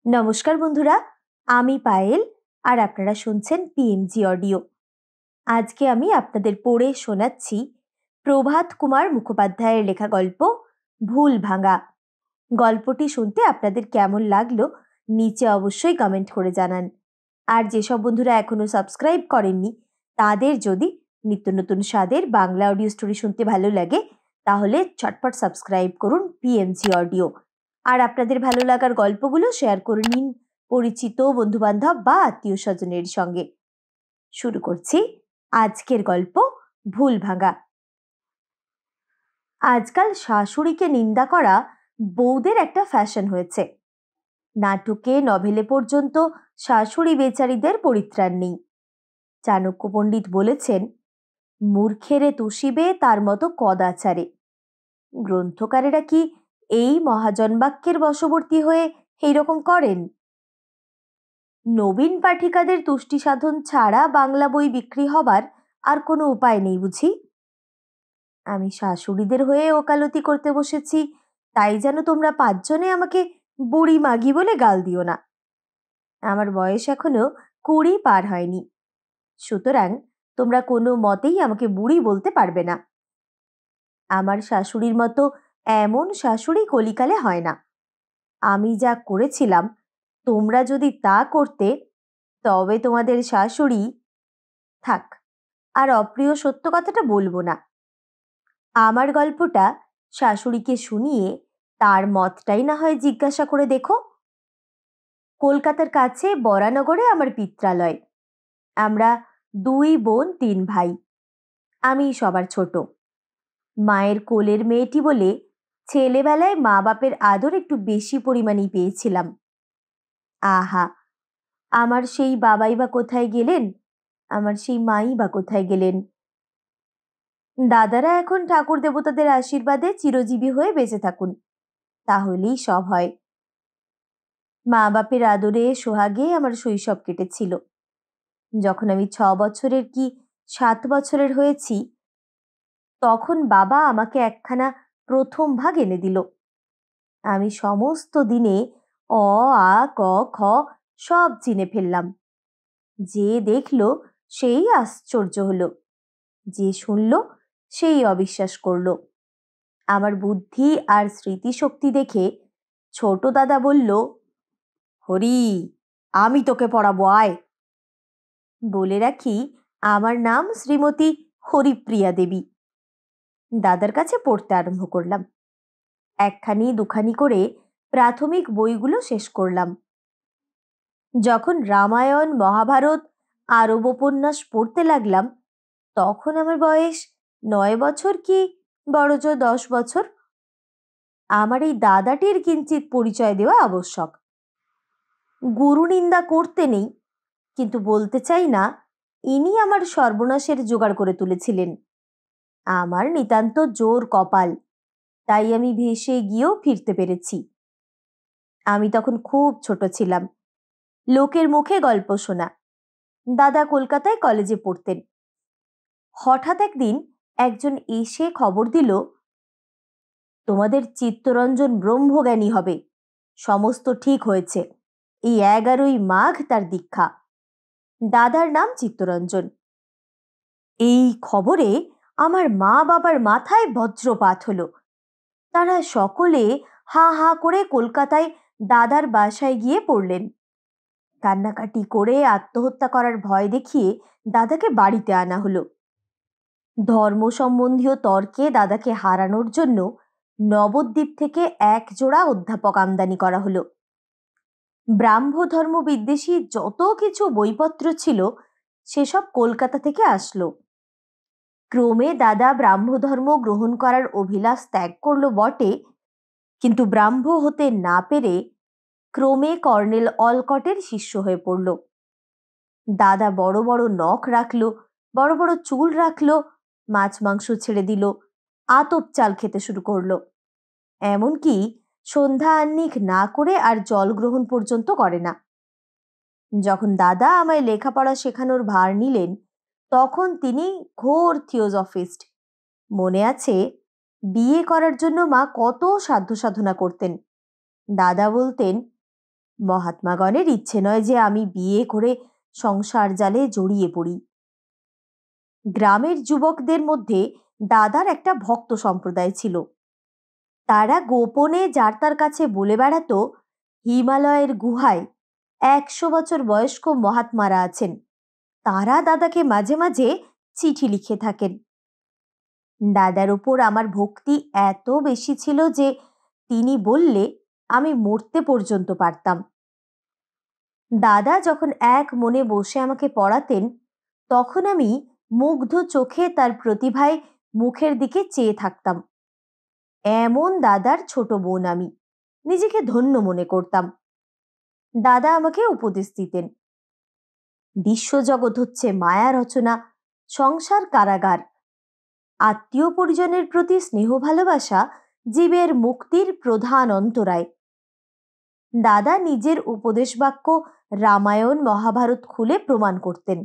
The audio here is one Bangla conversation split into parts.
নমস্কার বন্ধুরা, আমি পায়েল আর আপনারা শুনছেন পিএমজি অডিও। আজকে আমি আপনাদের পড়ে শোনাচ্ছি প্রভাত কুমার মুখোপাধ্যায়ের লেখা গল্প ভুল ভাঙা। গল্পটি শুনতে আপনাদের কেমন লাগলো নিচে অবশ্যই কমেন্ট করে জানান। আর যেসব বন্ধুরা এখনো সাবস্ক্রাইব করেননি তাদের যদি নিত্য নতুন স্বাদের বাংলা অডিও স্টোরি শুনতে ভালো লাগে তাহলে চটপট সাবস্ক্রাইব করুন পিএমজি অডিও। আর আপনাদের ভালো লাগার গল্পগুলো শেয়ার করে নিন পরিচিত বন্ধুবান্ধব বা আত্মীয় স্বজনের সঙ্গে। শুরু করছি আজকের গল্প ভুল ভাঙা। আজকাল শাশুড়িকে নিন্দা করা বউদের একটা ফ্যাশন হয়েছে। নাটকে নভেলে পর্যন্ত শাশুড়ি বেচারিদের পরিত্রাণ নেই। চাণক্য পণ্ডিত বলেছেন, মূর্খেরে তুষিবে তার মতো কদাচারে। গ্রন্থকারেরা কি এই মহাজন বাক্যের বশবর্তী হয়ে এইরকম করেন? নবীন পাঠিকাদের তুষ্টি সাধন ছাড়া বাংলা বই বিক্রি হবার আর কোনো উপায় নেই বুঝি? আমি শাশুড়িদের হয়ে ওকালতি করতে বসেছি, তাই যেন তোমরা পাঁচজনে আমাকে বুড়ি মাগি বলে গাল দিও না। আমার বয়স এখনো 20 পার হয়নি, সুতরাং তোমরা কোনো মতেই আমাকে বুড়ি বলতে পারবে না। আমার শাশুড়ির মতো এমন শাশুড়ি কলিকালে হয় না। আমি যা করেছিলাম তোমরা যদি তা করতে তবে তোমাদের শাশুড়ি থাক। আর অপ্রিয় সত্য কথাটা বলবো না। আমার গল্পটা শাশুড়িকে শুনিয়ে তার মতটাই না হয় জিজ্ঞাসা করে দেখো। কলকাতার কাছে বরানগরে আমার পিত্রালয়। আমরা 2 বোন 3 ভাই। আমি সবার ছোট। মায়ের কোলের মেয়েটি বলে ছেলেবেলায় মা বাপের আদর একটু বেশি পরিমাণেই পেয়েছিলাম। আহা, আমার সেই বাবাই বা কোথায় গেলেন, আমার সেই মাই বা কোথায় গেলেন। দাদারা এখন ঠাকুর দেবতাদের আশীর্বাদে চিরজীবী হয়ে বেঁচে থাকুন, তাহলেই সব হয়। মা বাপের আদরে সোহাগে আমার শৈশব কেটেছিল। যখন আমি 6 বছরের কি 7 বছরের হয়েছি তখন বাবা আমাকে একখানা প্রথম ভাগ এনে দিল। আমি সমস্ত দিনে অ আ ক খ সব চিনে ফেললাম। যে দেখল সেই আশ্চর্য হলো, যে শুনল সেই অবিশ্বাস করল। আমার বুদ্ধি আর স্মৃতিশক্তি দেখে ছোট দাদা বলল, হরি, আমি তোকে পড়াবো, আয়। বলে রাখি, আমার নাম শ্রীমতী হরিপ্রিয়া দেবী। দাদার কাছে পড়তে আরম্ভ করলাম। একখানি দুখানি করে প্রাথমিক বইগুলো শেষ করলাম। যখন রামায়ণ, মহাভারত, আরব উপন্যাস পড়তে লাগলাম তখন আমার বয়স 9 বছর কি বড়জোর 10 বছর। আমার এই দাদাটির কিঞ্চিত পরিচয় দেওয়া আবশ্যক। গুরু নিন্দা করতে নেই, কিন্তু বলতে চাই না ইনি আমার সর্বনাশের জোগাড় করে তুলেছিলেন। আমার নিতান্ত জোর কপাল, তাই আমি ভেসে গিয়েও ফিরতে পেরেছি। আমি তখন খুব ছোট ছিলাম। লোকের মুখে গল্প শোনা। দাদা কলকাতায় কলেজে পড়তেন। হঠাৎ একদিন একজন এসে খবর দিল, তোমাদের চিত্তরঞ্জন ব্রহ্মজ্ঞানী হবে, সমস্ত ঠিক হয়েছে, এই 11ই মাঘ তার দীক্ষা। দাদার নাম চিত্তরঞ্জন। এই খবরে আমার মা বাবার মাথায় বজ্রপাত হলো। তারা সকলে হা হা করে কলকাতায় দাদার বাসায় গিয়ে পড়লেন। কান্নাকাটি করে আত্মহত্যা করার ভয় দেখিয়ে দাদাকে বাড়িতে আনা হলো। ধর্ম সম্বন্ধীয় তর্কে দাদাকে হারানোর জন্য নবদ্বীপ থেকে 1 জোড়া অধ্যাপক আমদানি করা হলো। ব্রাহ্ম ধর্ম বিদ্বেষী যত কিছু বইপত্র ছিল সেসব কলকাতা থেকে আসলো। ক্রমে দাদা ব্রাহ্ম ধর্ম গ্রহণ করার অভিলাষ ত্যাগ করলো বটে, কিন্তু ব্রাহ্ম হতে না পেরে ক্রমে কর্নেল অলকটের শিষ্য হয়ে পড়ল। দাদা বড় বড় নখ রাখলো, বড় বড় চুল রাখলো, মাছ মাংস ছেড়ে দিল, আতপ চাল খেতে শুরু করলো। এমনকি সন্ধ্যা আহ্নিক না করে আর জল গ্রহণ পর্যন্ত করে না। যখন দাদা আমায় লেখাপড়া শেখানোর ভার নিলেন তখন তিনি ঘোর থিওজফিস্ট। মনে আছে বিয়ে করার জন্য মা কত সাধ্য সাধনা করতেন। দাদা বলতেন, মহাত্মাগণের ইচ্ছে নয় যে আমি বিয়ে করে সংসার জালে জড়িয়ে পড়ি। গ্রামের যুবকদের মধ্যে দাদার একটা ভক্ত সম্প্রদায় ছিল। তারা গোপনে যার তার কাছে বলে বেড়াতো হিমালয়ের গুহায় 100 বছর বয়স্ক মহাত্মারা আছেন, তারা দাদাকে মাঝে মাঝে চিঠি লিখে থাকেন। দাদার উপর আমার ভক্তি এত বেশি ছিল যে তিনি বললে আমি মরতে পর্যন্ত পারতাম। দাদা যখন এক মনে বসে আমাকে পড়াতেন, তখন আমি মুগ্ধ চোখে তার প্রতিভায় মুখের দিকে চেয়ে থাকতাম। এমন দাদার ছোট বোন আমি, নিজেকে ধন্য মনে করতাম। দাদা আমাকে উপদেশ দিতেন, বিশ্বজগৎ হচ্ছে মায়া রচনা, সংসার কারাগার। আত্মীয় পরিজনের প্রতি স্নেহ ভালোবাসা জীবের মুক্তির প্রধান অন্তরায়। দাদা নিজের উপদেশ বাক্য রামায়ণ মহাভারত খুলে প্রমাণ করতেন।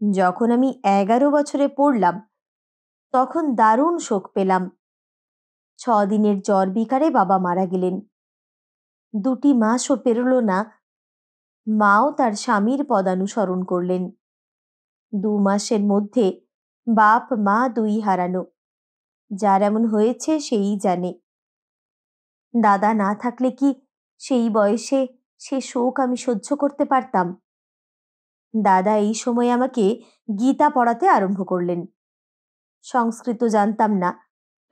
যখন আমি 11 বছরে পড়লাম, তখন দারুণ শোক পেলাম। 6 দিনের জ্বর বিকারে বাবা মারা গেলেন। 2 মাসও পেরোল না, মাও তার স্বামীর পদানুসরণ করলেন। 2 মাসের মধ্যে বাপ মা দুই হারানো। যার এমন হয়েছে সেই জানে। দাদা না থাকলে কি সেই বয়সে সে শোক আমি সহ্য করতে পারতাম? দাদা এই সময় আমাকে গীতা পড়াতে আরম্ভ করলেন। সংস্কৃত জানতাম না,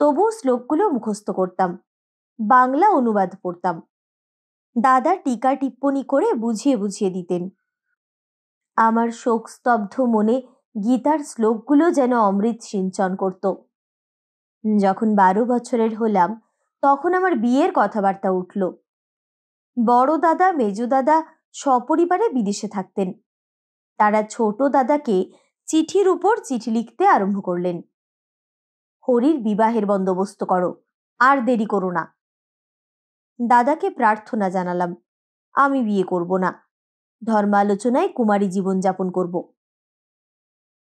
তবু শ্লোকগুলো মুখস্থ করতাম, বাংলা অনুবাদ পড়তাম। দাদা টিকা টিপ্পনী করে বুঝিয়ে বুঝিয়ে দিতেন। আমার শোকস্তব্ধ মনে গীতার শ্লোকগুলো যেন অমৃত সিঞ্চন করত। যখন 12 বছরের হলাম, তখন আমার বিয়ের কথাবার্তা উঠল। বড় দাদা মেজো দাদা সপরিবারে বিদেশে থাকতেন। তারা ছোট দাদাকে চিঠির উপর চিঠি লিখতে আরম্ভ করলেন। হরির বিবাহের বন্দোবস্ত করো, আর দেরি করো না। দাদাকে প্রার্থনা জানালাম, আমি বিয়ে করব না, ধর্মালোচনায় কুমারী জীবনযাপন করব।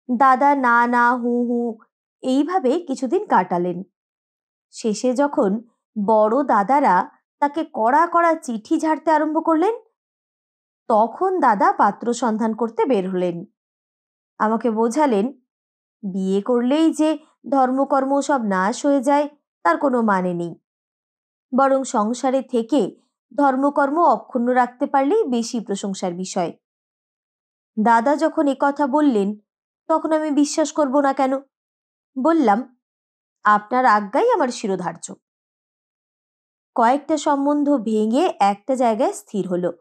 দাদা না না হু হু এইভাবে কিছুদিন কাটালেন। শেষে যখন বড় দাদারা তাকে কড়া কড়া চিঠি ঝাড়তে আরম্ভ করলেন, তখন দাদা পাত্র সন্ধান করতে বের হলেন। আমাকে বোঝালেন, বিয়ে করলেই যে ধর্মকর্ম সব নাশ হয়ে যায় তার কোনো মানে নেই, বরং সংসারে থেকে ধর্মকর্ম অক্ষুণ্ণ রাখতে পারলেই বেশি প্রশংসার বিষয়। দাদা যখন একথা বললেন, তখন আমি বিশ্বাস করব না কেন? বললাম, আপনার আজ্ঞাই আমার শিরোধার্য। কয়েকটা সম্বন্ধ ভেঙে একটা জায়গায় স্থির হলো।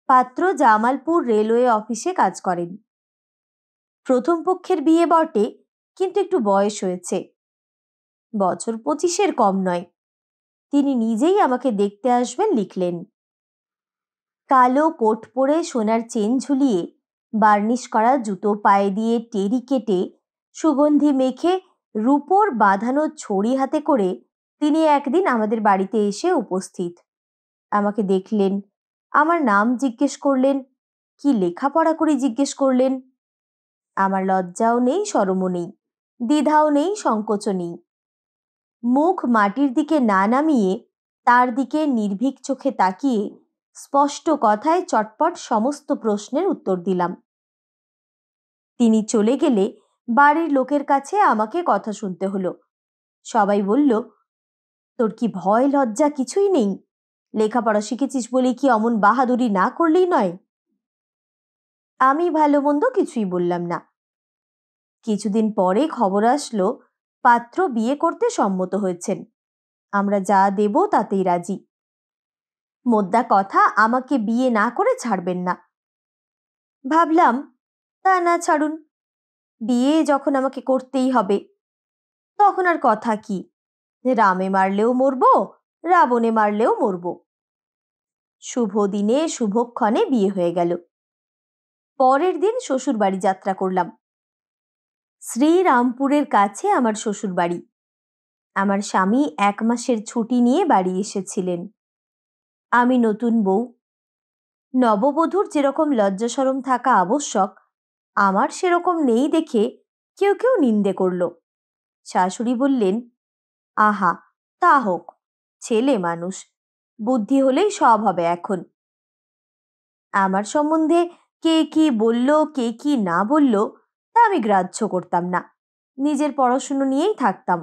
পাত্র জামালপুর রেলওয়ে অফিসে কাজ করেন। প্রথম পক্ষের বিয়ে বটে, কিন্তু একটু বয়স হয়েছে, বছর 25-এর কম নয়। তিনি নিজেই আমাকে দেখতে আসবেন লিখলেন। কালো কোট পরে সোনার চেন ঝুলিয়ে, বার্নিশ করা জুতো পায়ে দিয়ে টেরি কেটে, সুগন্ধি মেখে রূপোর বাঁধানো ছড়ি হাতে করে তিনি একদিন আমাদের বাড়িতে এসে উপস্থিত। আমাকে দেখলেন, আমার নাম জিজ্ঞেস করলেন, কি লেখাপড়া করি জিজ্ঞেস করলেন। আমার লজ্জাও নেই, শরমও নেই, দ্বিধাও নেই, সংকোচ নেই। মুখ মাটির দিকে না নামিয়ে তার দিকে নির্ভীক চোখে তাকিয়ে স্পষ্ট কথায় চটপট সমস্ত প্রশ্নের উত্তর দিলাম। তিনি চলে গেলে বাড়ির লোকের কাছে আমাকে কথা শুনতে হলো। সবাই বলল, তোর কি ভয় লজ্জা কিছুই নেই? লেখাপড়া শিখেছিস বলে কি অমন বাহাদুরি না করলেই নয়? আমি ভালো মন্দ কিছুই বললাম না। কিছুদিন পরে খবর আসলো, পাত্র বিয়ে করতে সম্মত হয়েছেন। আমরা যা দেব তাতেই রাজি। মোদ্দা কথা, আমাকে বিয়ে না করে ছাড়বেন না। ভাবলাম, তা না ছাড়ুন, বিয়ে যখন আমাকে করতেই হবে, তখন আর কথা কি? রামে মারলেও মরবো, রাবণে মারলেও মরবো। শুভ দিনে শুভক্ষণে বিয়ে হয়ে গেল। পরের দিন শ্বশুর বাড়ি যাত্রা করলাম। শ্রীরামপুরের কাছে আমার শ্বশুর বাড়ি। আমার স্বামী 1 মাসের ছুটি নিয়ে বাড়ি এসেছিলেন। আমি নতুন বউ। নববধূর যেরকম লজ্জা শরম থাকা আবশ্যক, আমার সেরকম নেই দেখে কেউ কেউ নিন্দে করল। শাশুড়ি বললেন, আহা তা হোক, ছেলে মানুষ, বুদ্ধি হলেই সব হবে এখন। আমার সম্বন্ধে কে কি বলল, কে কি না বলল, তা আমি গ্রাহ্য করতাম না। নিজের পড়াশুনো নিয়েই থাকতাম।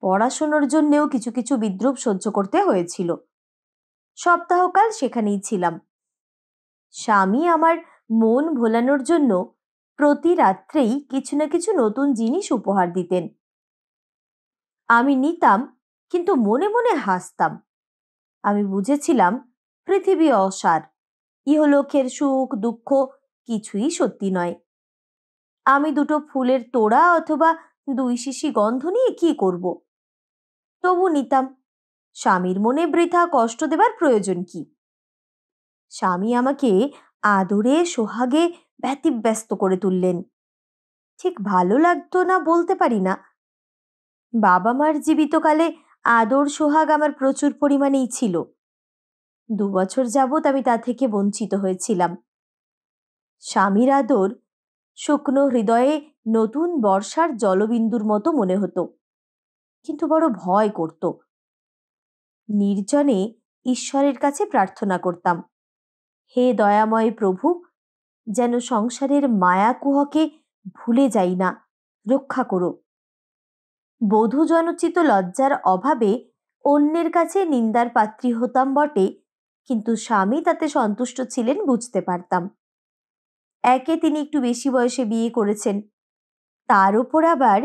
পড়াশোনার জন্যেও কিছু কিছু বিদ্রূপ সহ্য করতে হয়েছিল। সপ্তাহকাল সেখানেই ছিলাম। স্বামী আমার মন ভোলানোর জন্য প্রতি রাত্রেই কিছু না কিছু নতুন জিনিস উপহার দিতেন। আমি নিতাম, কিন্তু মনে মনে হাসতাম। আমি বুঝেছিলাম পৃথিবী অসার, ইহলোকের সুখ দুঃখ কিছুই সত্যি নয়। আমি দুটো ফুলের তোড়া অথবা 2 শিশি গন্ধ নিয়ে কি করব? তবু নিতাম। স্বামীর মনে বৃথা কষ্ট দেবার প্রয়োজন কি? স্বামী আমাকে আদরে সোহাগে ব্যতিব্যস্ত করে তুললেন। ঠিক ভালো লাগতো না বলতে পারি না। বাবা মার জীবিতকালে আদর সোহাগ আমার প্রচুর পরিমাণেই ছিল। 2 বছর যাবৎ আমি তা থেকে বঞ্চিত হয়েছিলাম। স্বামীর আদর শুকনো হৃদয়ে নতুন বর্ষার জলবিন্দুর মতো মনে হতো, কিন্তু বড় ভয় করত। নির্জনে ঈশ্বরের কাছে প্রার্থনা করতাম, হে দয়াময় প্রভু, যেন সংসারের মায়াকুহকে ভুলে যাই না, রক্ষা করো। বধূ জনোচিত লজ্জার অভাবে অন্যের কাছে নিন্দার পাত্রী হতাম বটে, কিন্তু স্বামী তাতে সন্তুষ্ট ছিলেন বুঝতে পারতাম। একে তিনি একটু বেশি বয়সে বিয়ে করেছেন, তার উপর আবার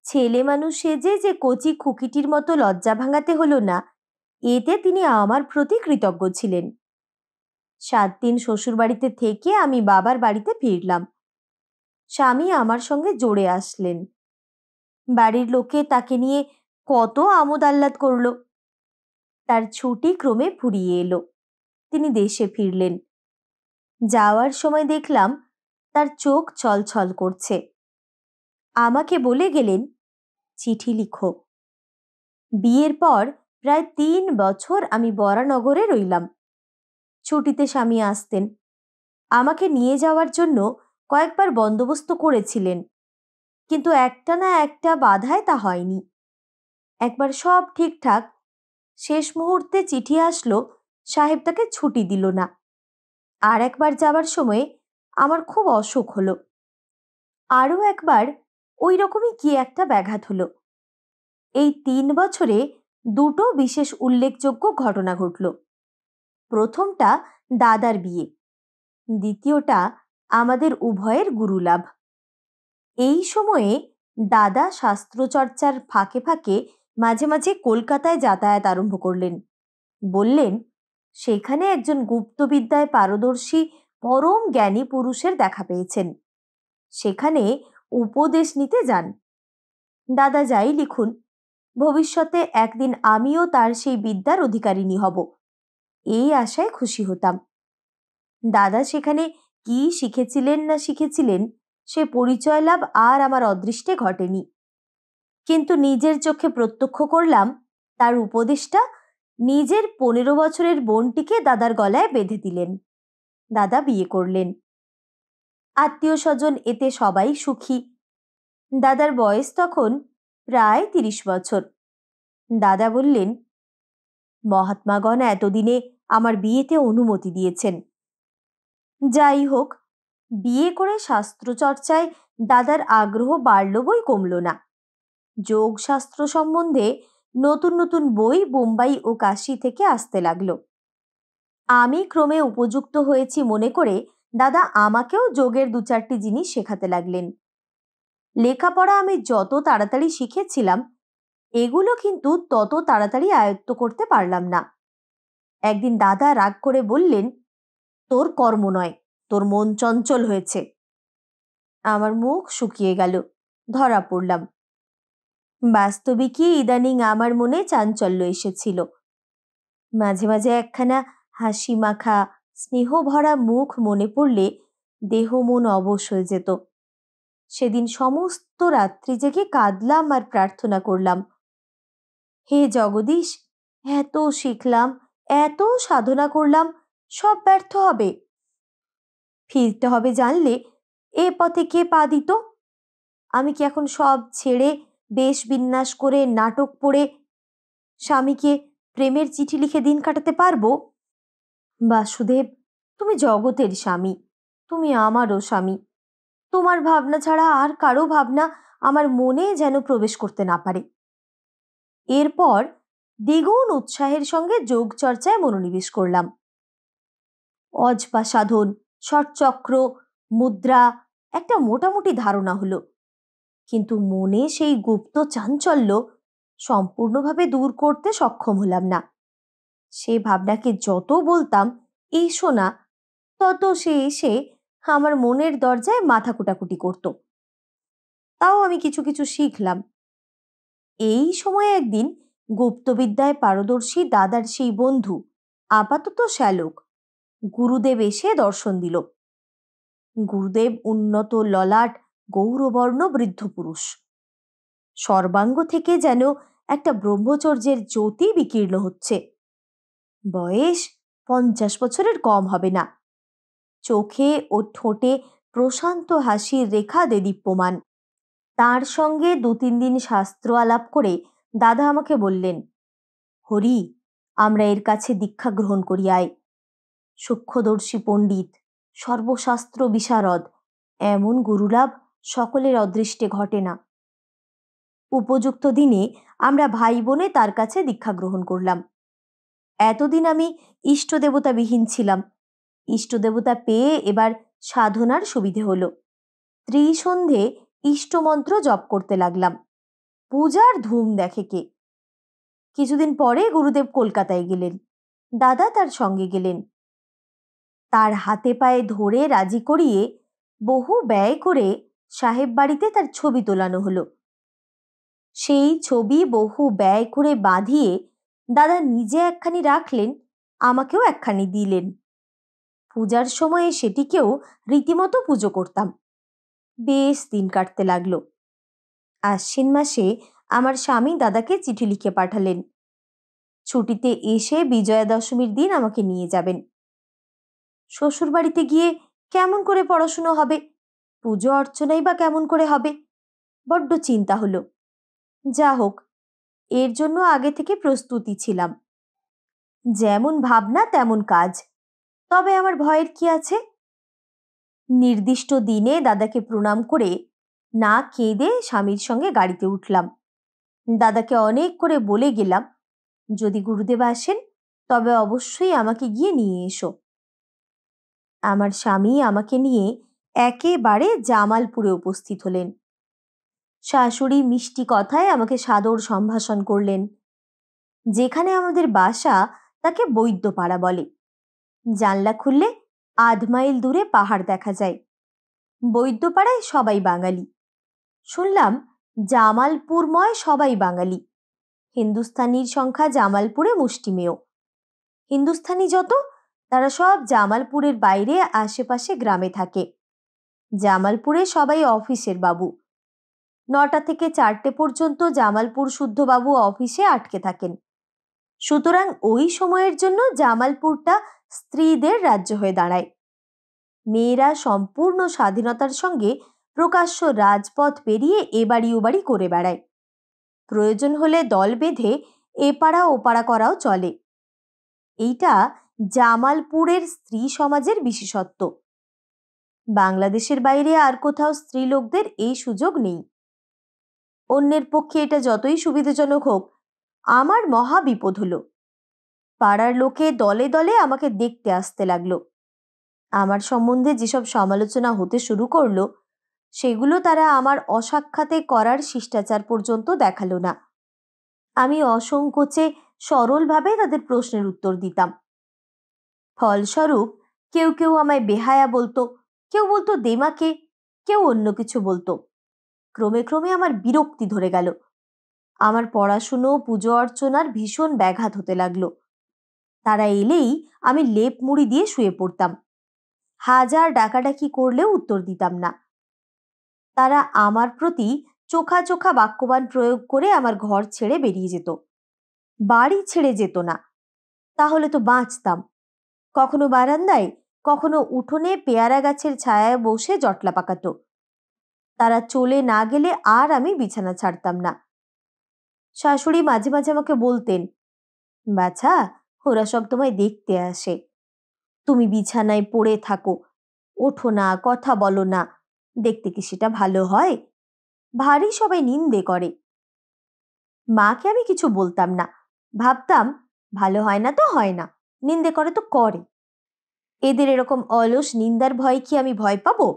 ছেলে মানুষ সেজে যে কচি খুকিটির মতো লজ্জা ভাঙাতে হলো না, এতে তিনি আমার প্রতি কৃতজ্ঞ ছিলেন। 7 দিন শ্বশুরবাড়িতে থেকে আমি বাবার বাড়িতে ফিরলাম। স্বামী আমার সঙ্গে জোড়ে আসলেন। বাড়ির লোকে তাকে নিয়ে কত আমোদ আহ্লাদ করল। তার ছুটি ক্রমে ফুরিয়ে এলো। তিনি দেশে ফিরলেন। যাওয়ার সময় দেখলাম তার চোখ ছলছল করছে। আমাকে বলে গেলেন, চিঠি লিখো। বিয়ের পর প্রায় 3 বছর আমি বরানগরে রইলাম। ছুটিতে স্বামী আসতেন। আমাকে নিয়ে যাওয়ার জন্য কয়েকবার বন্দোবস্ত করেছিলেন, কিন্তু একটা না একটা বাধায় তা হয়নি। একবার সব ঠিকঠাক, শেষ মুহূর্তে চিঠি আসলো, সাহেব তাকে ছুটি দিল না। আর একবার যাবার সময় আমার খুব অসুখ হলো। আরও একবার ওই রকমই কি একটা ব্যাঘাত হলো। এই 3 বছরে দুটো বিশেষ উল্লেখযোগ্য ঘটনা ঘটল। প্রথমটা দাদার বিয়ে, দ্বিতীয়টা আমাদের উভয়ের গুরুলাভ। এই সময়ে দাদা শাস্ত্রচর্চার ফাঁকে ফাঁকে মাঝে মাঝে কলকাতায় যাতায়াত আরম্ভ করলেন। বললেন সেখানে একজন গুপ্তবিদ্যায় পারদর্শী পরম জ্ঞানী পুরুষের দেখা পেয়েছেন, সেখানে উপদেশ নিতে যান। দাদা যাই লিখুন, ভবিষ্যতে একদিন আমিও তার সেই বিদ্যার অধিকারিণী হব, এই আশায় খুশি হতাম। দাদা সেখানে কি শিখেছিলেন না শিখেছিলেন সে পরিচয় লাভ আর আমার অদৃষ্টে ঘটেনি, কিন্তু নিজের চোখে প্রত্যক্ষ করলাম তার উপদেশটা নিজের 15 বছরের বোনটিকে দাদার গলায় বেঁধে দিলেন। দাদা বিয়ে করলেন। আত্মীয় স্বজন এতে সবাই সুখী। দাদার বয়স তখন প্রায় 30 বছর। দাদা বললেন, মহাত্মাগণ এতদিনে আমার বিয়েতে অনুমতি দিয়েছেন। যাই হোক, বিয়ে করে শাস্ত্রচর্চায় দাদার আগ্রহ বাড়ল বই কমল না। যোগশাস্ত্র সম্বন্ধে নতুন নতুন বই বোম্বাই ও কাশী থেকে আসতে লাগলো। আমি ক্রমে উপযুক্ত হয়েছি মনে করে দাদা আমাকেও যোগের 2-4টি জিনিস শেখাতে লাগলেন। লেখাপড়া আমি যত তাড়াতাড়ি শিখেছিলাম, এগুলো কিন্তু তত তাড়াতাড়ি আয়ত্ত করতে পারলাম না। একদিন দাদা রাগ করে বললেন, তোর কর্ম নয়, তোর মন চঞ্চল হয়েছে। আমার মুখ শুকিয়ে গেল, ধরা পড়লাম। বাস্তবিকই ইদানিং আমার মনে চাঞ্চল্য এসেছিল। মাঝে মাঝে একখানা হাসি মাখা স্নেহ ভরা মুখ মনে পড়লে দেহ মন অবশ হয়ে যেত। সেদিন সমস্ত রাত্রি জেগে কাঁদলাম আর প্রার্থনা করলাম, হে জগদীশ, এত শিখলাম, এত সাধনা করলাম, সব ব্যর্থ হবে। ফিরতে হবে জানলে এ পথে কে পা দিত? আমি কি এখন সব ছেড়ে বেশ বিন্যাস করে নাটক পড়ে স্বামীকে প্রেমের চিঠি লিখে দিন কাটাতে পারবো? বাসুদেব, তুমি জগতের স্বামী, তুমি আমারও স্বামী। তোমার ভাবনা ছাড়া আর কারো ভাবনা আমার মনে যেন প্রবেশ করতে না পারে। এরপর দ্বিগুণ উৎসাহের সঙ্গে যোগ চর্চায় মনোনিবেশ করলাম। অজপা সাধন, ষটচক্র, মুদ্রা একটা মোটামুটি ধারণা হলো, কিন্তু মনে সেই গুপ্ত চাঞ্চল্য সম্পূর্ণভাবে দূর করতে সক্ষম হলাম না। সে ভাবনাকে যত বলতাম এসো না, তত সে এসে আমার মনের দরজায় মাথা কুটাকুটি করত। তাও আমি কিছু কিছু শিখলাম। এই সময়ে একদিন গুপ্তবিদ্যায় পারদর্শী দাদার সেই বন্ধু, আপাতত শ্যালক, গুরুদেব এসে দর্শন দিল। গুরুদেব উন্নত ললাট, গৌরবর্ণ বৃদ্ধ পুরুষ। সর্বাঙ্গ থেকে যেন একটা ব্রহ্মচর্যের জ্যোতি বিকীর্ণ হচ্ছে। বয়স 50 বছরের কম হবে না। চোখে ও ঠোঁটে প্রশান্ত হাসির রেখা দেদীপ্যমান। তার সঙ্গে 2-3 দিন শাস্ত্র আলাপ করে দাদা আমাকে বললেন, হরি, আমরা এর কাছে দীক্ষা গ্রহণ করি আয়। সূক্ষ্মদর্শী পণ্ডিত, সর্বশাস্ত্র বিশারদ, এমন গুরুলাভ সকলের অদৃষ্টে ঘটে না। উপযুক্ত দিনে আমরা ভাই বোনে তার কাছে দীক্ষা গ্রহণ করলাম। এতদিন আমি ইষ্টদেবতাবিহীন ছিলাম। ইষ্টদেবতা পেয়ে এবার সাধনার সুবিধে হলো। ত্রিসন্ধে ইষ্টমন্ত্র জপ করতে লাগলাম। পূজার ধুম দেখে কে। কিছুদিন পরে গুরুদেব কলকাতায় গেলেন। দাদা তার সঙ্গে গেলেন। তার হাতে পায়ে ধরে রাজি করিয়ে বহু ব্যয় করে সাহেব বাড়িতে তার ছবি তোলানো হলো। সেই ছবি বহু ব্যয় করে বাঁধিয়ে দাদা নিজে একখানি রাখলেন, আমাকেও একখানি দিলেন। পূজার সময়ে সেটিকেও রীতিমতো পুজো করতাম। বেশ দিন কাটতে লাগলো। আশ্বিন মাসে আমার স্বামী দাদাকে চিঠি লিখে পাঠালেন, ছুটিতে এসে বিজয়া দশমীর দিন আমাকে নিয়ে যাবেন। শ্বশুর বাড়িতে গিয়ে কেমন করে পড়াশুনো হবে, পুজো অর্চনাই বা কেমন করে হবে, বড্ড চিন্তা হলো। যা হোক, এর জন্য আগে থেকে প্রস্তুতি ছিলাম। যেমন ভাবনা তেমন কাজ। তবে আমার ভয়ের কি আছে? নির্দিষ্ট দিনে দাদাকে প্রণাম করে না কেঁদে স্বামীর সঙ্গে গাড়িতে উঠলাম। দাদাকে অনেক করে বলে গেলাম, যদি গুরুদেব আসেন তবে অবশ্যই আমাকে গিয়ে নিয়ে এসো। আমার স্বামী আমাকে নিয়ে একেবারে জামালপুরে উপস্থিত হলেন। শাশুড়ি মিষ্টি কথায় আমাকে সাদর সম্ভাষণ করলেন। যেখানে আমাদের বাসা তাকে বৈদ্যপাড়া বলে। জানলা খুললে 1/2 মাইল দূরে পাহাড় দেখা যায়। বৈদ্যপাড়ায় সবাই বাঙালি। শুনলাম জামালপুরময় সবাই বাঙালি। হিন্দুস্থানির সংখ্যা জামালপুরে মুষ্টিমেয়। হিন্দুস্থানি যত, তারা সব জামালপুরের বাইরে আশেপাশে গ্রামে থাকে। জামালপুরে সবাই অফিসের বাবু। 9টা থেকে 4টে পর্যন্ত জামালপুর শুদ্ধবাবু অফিসে আটকে থাকেন। সুতরাং ওই সময়ের জন্য জামালপুরটা স্ত্রীদের রাজ্য হয়ে দাঁড়ায়। মেয়েরা সম্পূর্ণ স্বাধীনতার সঙ্গে প্রকাশ্য রাজপথ পেরিয়ে এবাড়ি ওবাড়ি করে বেড়ায়। প্রয়োজন হলে দল বেঁধে এপাড়া ওপাড়া করাও চলে। এইটা জামালপুরের স্ত্রী সমাজের বিশেষত্ব। বাংলাদেশের বাইরে আর কোথাও স্ত্রীলোকদের এই সুযোগ নেই। অন্যের পক্ষে এটা যতই সুবিধাজনক হোক, আমার মহা বিপদ হলো। পাড়ার লোকে দলে দলে আমাকে দেখতে আসতে লাগলো। আমার সম্বন্ধে যেসব সমালোচনা হতে শুরু করলো, সেগুলো তারা আমার অসাক্ষাতে করার শিষ্টাচার পর্যন্ত দেখালো না। আমি অসংকোচে সরলভাবে তাদের প্রশ্নের উত্তর দিতাম। ফলস্বরূপ কেউ কেউ আমায় বেহায়া বলতো, কেউ বলতো দেমাকে, কেউ অন্য কিছু বলতো। ক্রমে ক্রমে আমার বিরক্তি ধরে গেল। আমার পড়াশুনো, পুজো অর্চনার ভীষণ ব্যাঘাত হতে লাগলো। তারা এলেই আমি লেপ মুড়ি দিয়ে শুয়ে পড়তাম। হাজার ডাকাডাকি করলেও উত্তর দিতাম না। তারা আমার প্রতি চোখা চোখা বাক্যবান প্রয়োগ করে আমার ঘর ছেড়ে বেরিয়ে যেত। বাড়ি ছেড়ে যেত না, তাহলে তো বাঁচতাম। কখনো বারান্দায়, কখনো উঠোনে পেয়ারা গাছের ছায়ায় বসে জটলা পাকাতো। তারা চলে না গেলে আর আমি বিছানা ছাড়তাম না। শাশুড়ি মাঝে মাঝে আমাকে বলতেন, বাছা, ওরা সব তোমায় দেখতে আসে। তুমি বিছানায় পড়ে থাকো, ওঠো না, কথা বলো না, দেখতে কি সেটা ভালো হয়? ভারী সবাই নিন্দে করে। মাকে আমি কিছু বলতাম না, ভাবতাম ভালো হয় না তো হয় না, নিন্দে করে তো করে। এদের এরকম অলস নিন্দার ভয় কি আমি ভয় পাবো?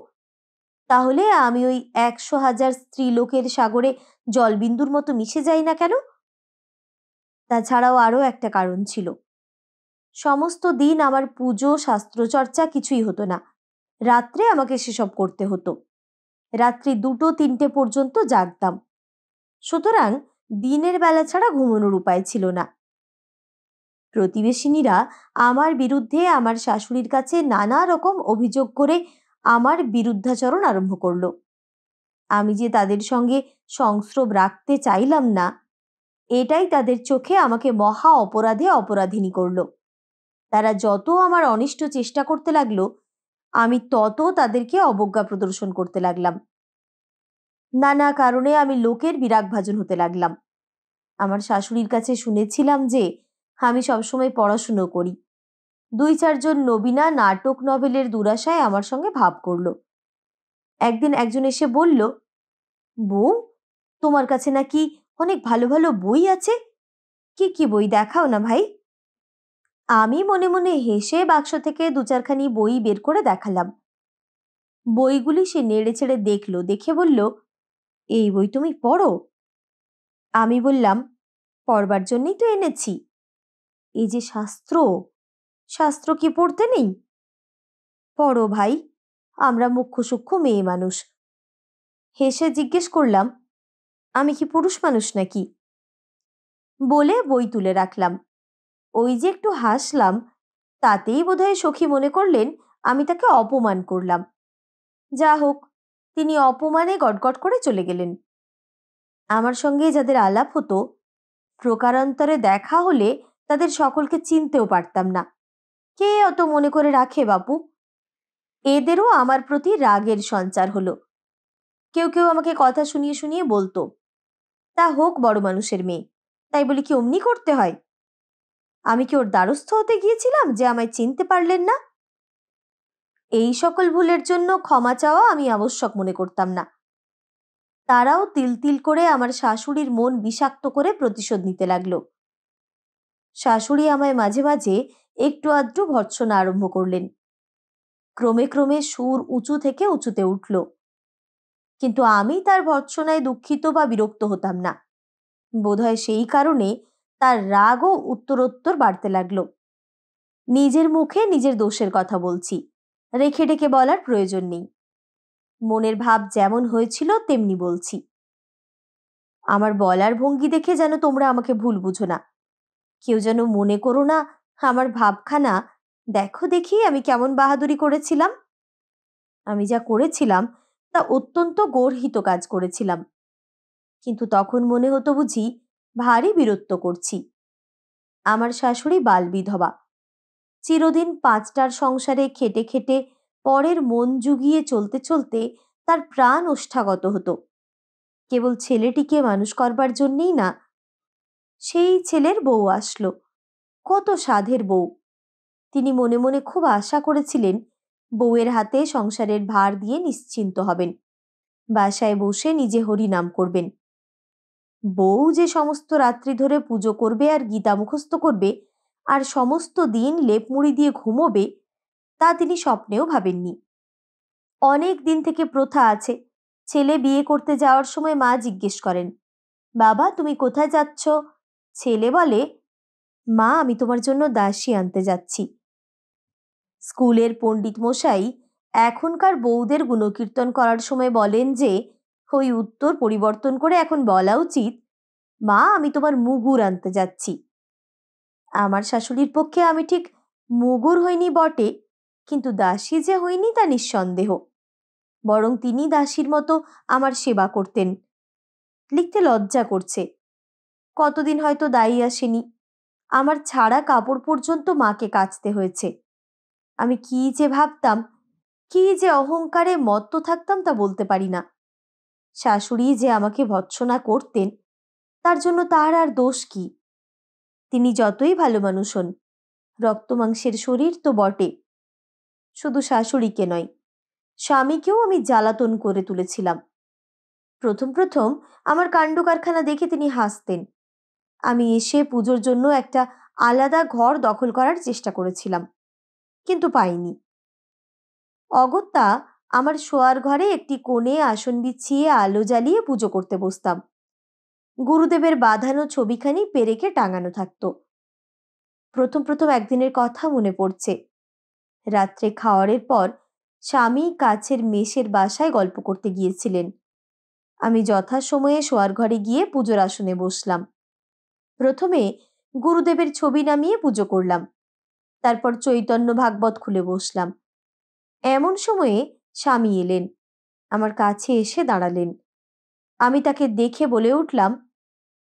তাহলে আমি ওই ১০০,০০০ স্ত্রীলোকের সাগরে জলবিন্দুর মতো মিশে যাই না কেন? তাছাড়াও আরও একটা কারণ ছিল। সমস্ত দিন আমার পুজো শাস্ত্রচর্চা কিছুই হতো না, রাত্রে আমাকে সেসব করতে হতো। রাত্রি ২টো-৩টে পর্যন্ত জাগতাম। সুতরাং দিনের বেলা ছাড়া ঘুমানোর উপায় ছিল না। প্রতিবেশিনীরা আমার বিরুদ্ধে আমার শাশুড়ির কাছে নানা রকম অভিযোগ করে আমার বিরুদ্ধাচরণ আরম্ভ করলো। আমি যে তাদের সঙ্গে সংস্রব রাখতে চাইলাম না, এটাই তাদের চোখে আমাকে মহা অপরাধে অপরাধিনী করল। তারা যত আমার অনিষ্ট চেষ্টা করতে লাগলো, আমি তত তাদেরকে অবজ্ঞা প্রদর্শন করতে লাগলাম। নানা কারণে আমি লোকের বিরাগভাজন হতে লাগলাম। আমার শাশুড়ির কাছে শুনেছিলাম যে আমি সবসময় পড়াশুনো করি। ২-৪ জন নবীনা নাটক নভেলের দুরাশায় আমার সঙ্গে ভাব করল। একদিন একজন এসে বলল, বউ, তোমার কাছে নাকি অনেক ভালো ভালো বই আছে। কি কি বই দেখাও না ভাই। আমি মনে মনে হেসে বাক্স থেকে ২-৪খানি বই বের করে দেখালাম। বইগুলি সে নেড়ে ছেড়ে দেখলো, দেখে বলল, এই বই তুমি পড়ো? আমি বললাম, পড়বার জন্যই তো এনেছি। এই যে শাস্ত্র, শাস্ত্র কি পড়তে নেই? পড়ো ভাই, আমরা মুখ্য সূক্ষ্ম মেয়ে মানুষ। হেসে জিজ্ঞেস করলাম, আমি কি পুরুষ মানুষ নাকি? বলে বই তুলে রাখলাম। ওই যে একটু হাসলাম, তাতেই বোধহয় সখী মনে করলেন আমি তাকে অপমান করলাম। যা হোক, তিনি অপমানে গটগট করে চলে গেলেন। আমার সঙ্গে যাদের আলাপ হতো, প্রকারান্তরে দেখা হলে তাদের সকলকে চিনতেও পারতাম না। কে অত মনে করে রাখে বাপু? এদেরও আমার প্রতি রাগের সঞ্চার হলো। কেউ কেউ আমাকে কথা শুনিয়ে শুনিয়ে বলতো, তা হোক বড় মানুষের মেয়ে, তাই বলি কি অমনি করতে হয়? আমি কি ওর দ্বারস্থ হতে গিয়েছিলাম যে আমায় চিনতে পারলেন না? এই সকল ভুলের জন্য ক্ষমা চাওয়া আমি আবশ্যক মনে করতাম না। তারাও তিল তিল করে আমার শাশুড়ির মন বিষাক্ত করে প্রতিশোধ নিতে লাগলো। শাশুড়ি আমায় মাঝে মাঝে একটু আধটু ভর্ৎসনা আরম্ভ করলেন। ক্রমে ক্রমে সুর উঁচু থেকে উঁচুতে উঠল, কিন্তু আমি তার ভর্ৎসনায় দুঃখিত বা বিরক্ত হতাম না। বোধহয় সেই কারণে তার রাগও উত্তরোত্তর বাড়তে লাগলো। নিজের মুখে নিজের দোষের কথা বলছি, রেখে ডেকে বলার প্রয়োজন নেই। মনের ভাব যেমন হয়েছিল তেমনি বলছি। আমার বলার ভঙ্গি দেখে যেন তোমরা আমাকে ভুল বুঝো না। কেউ যেন মনে করো না আমার ভাবখানা, দেখো দেখি আমি কেমন বাহাদুরি করেছিলাম। আমি যা করেছিলাম তা অত্যন্ত গর্হিত কাজ করেছিলাম, কিন্তু তখন মনে হতো বুঝি ভারী বীরত্ব করছি। আমার শাশুড়ি বাল বিধবা। চিরদিন ৫টার সংসারে খেটে খেটে পরের মন জুগিয়ে চলতে চলতে তার প্রাণ ওষ্ঠাগত হতো। কেবল ছেলেটিকে মানুষ করবার জন্যেই না, সেই ছেলের বউ আসলো, কত সাধের বউ। তিনি মনে মনে খুব আশা করেছিলেন বউয়ের হাতে সংসারের ভার দিয়ে নিশ্চিন্ত হবেন, বাসায় বসে নিজে হরিনাম করবেন। বউ যে সমস্ত রাত্রি ধরে পুজো করবে আর গীতা মুখস্থ করবে আর সমস্ত দিন লেপমুড়ি দিয়ে ঘুমোবে, তা তিনি স্বপ্নেও ভাবেননি। অনেক দিন থেকে প্রথা আছে, ছেলে বিয়ে করতে যাওয়ার সময় মা জিজ্ঞেস করেন, বাবা তুমি কোথায় যাচ্ছ? ছেলে বলে, মা আমি তোমার জন্য দাসী আনতে যাচ্ছি। স্কুলের পণ্ডিত মশাই এখনকার বউদের গুণকীর্তন করার সময় বলেন যে ওই উত্তর পরিবর্তন করে এখন বলা উচিত, মা আমি তোমার মুগুর আনতে যাচ্ছি। আমার শাশুড়ির পক্ষে আমি ঠিক মুগুর হইনি বটে, কিন্তু দাসী যে হইনি তা নিঃসন্দেহ। বরং তিনি দাসীর মতো আমার সেবা করতেন। লিখতে লজ্জা করছে, কতদিন হয়তো দায়ী আসেনি, আমার ছাড়া কাপড় পর্যন্ত মাকে কাচতে হয়েছে। আমি কি যে ভাবতাম, কি যে অহংকারে মত্ত থাকতাম তা বলতে পারি না। শাশুড়ি যে আমাকে ভৎসনা করতেন, তার জন্য তার আর দোষ কি? তিনি যতই ভালো মানুষ হন, রক্ত মাংসের শরীর তো বটে। শুধু শাশুড়িকে নয়, স্বামীকেও আমি জ্বালাতন করে তুলেছিলাম। প্রথম প্রথম আমার কাণ্ড কারখানা দেখে তিনি হাসতেন। আমি এসে পুজোর জন্য একটা আলাদা ঘর দখল করার চেষ্টা করেছিলাম, কিন্তু পাইনি। অগত্যা আমার শোয়ার ঘরে একটি কোণে আসন বিছিয়ে আলো জ্বালিয়ে পুজো করতে বসতাম। গুরুদেবের বাঁধানো ছবিখানি পেরেকে টাঙানো থাকতো। প্রথম প্রথম একদিনের কথা মনে পড়ছে। রাত্রে খাওয়ারের পর স্বামী কাছের মেসের বাসায় গল্প করতে গিয়েছিলেন। আমি যথাসময়ে শোয়ার ঘরে গিয়ে পুজোর আসনে বসলাম। প্রথমে গুরুদেবের ছবি নামিয়ে পুজো করলাম, তারপর চৈতন্য ভাগবত খুলে বসলাম। এমন সময়ে স্বামী এলেন, আমার কাছে এসে দাঁড়ালেন। আমি তাকে দেখে বলে উঠলাম,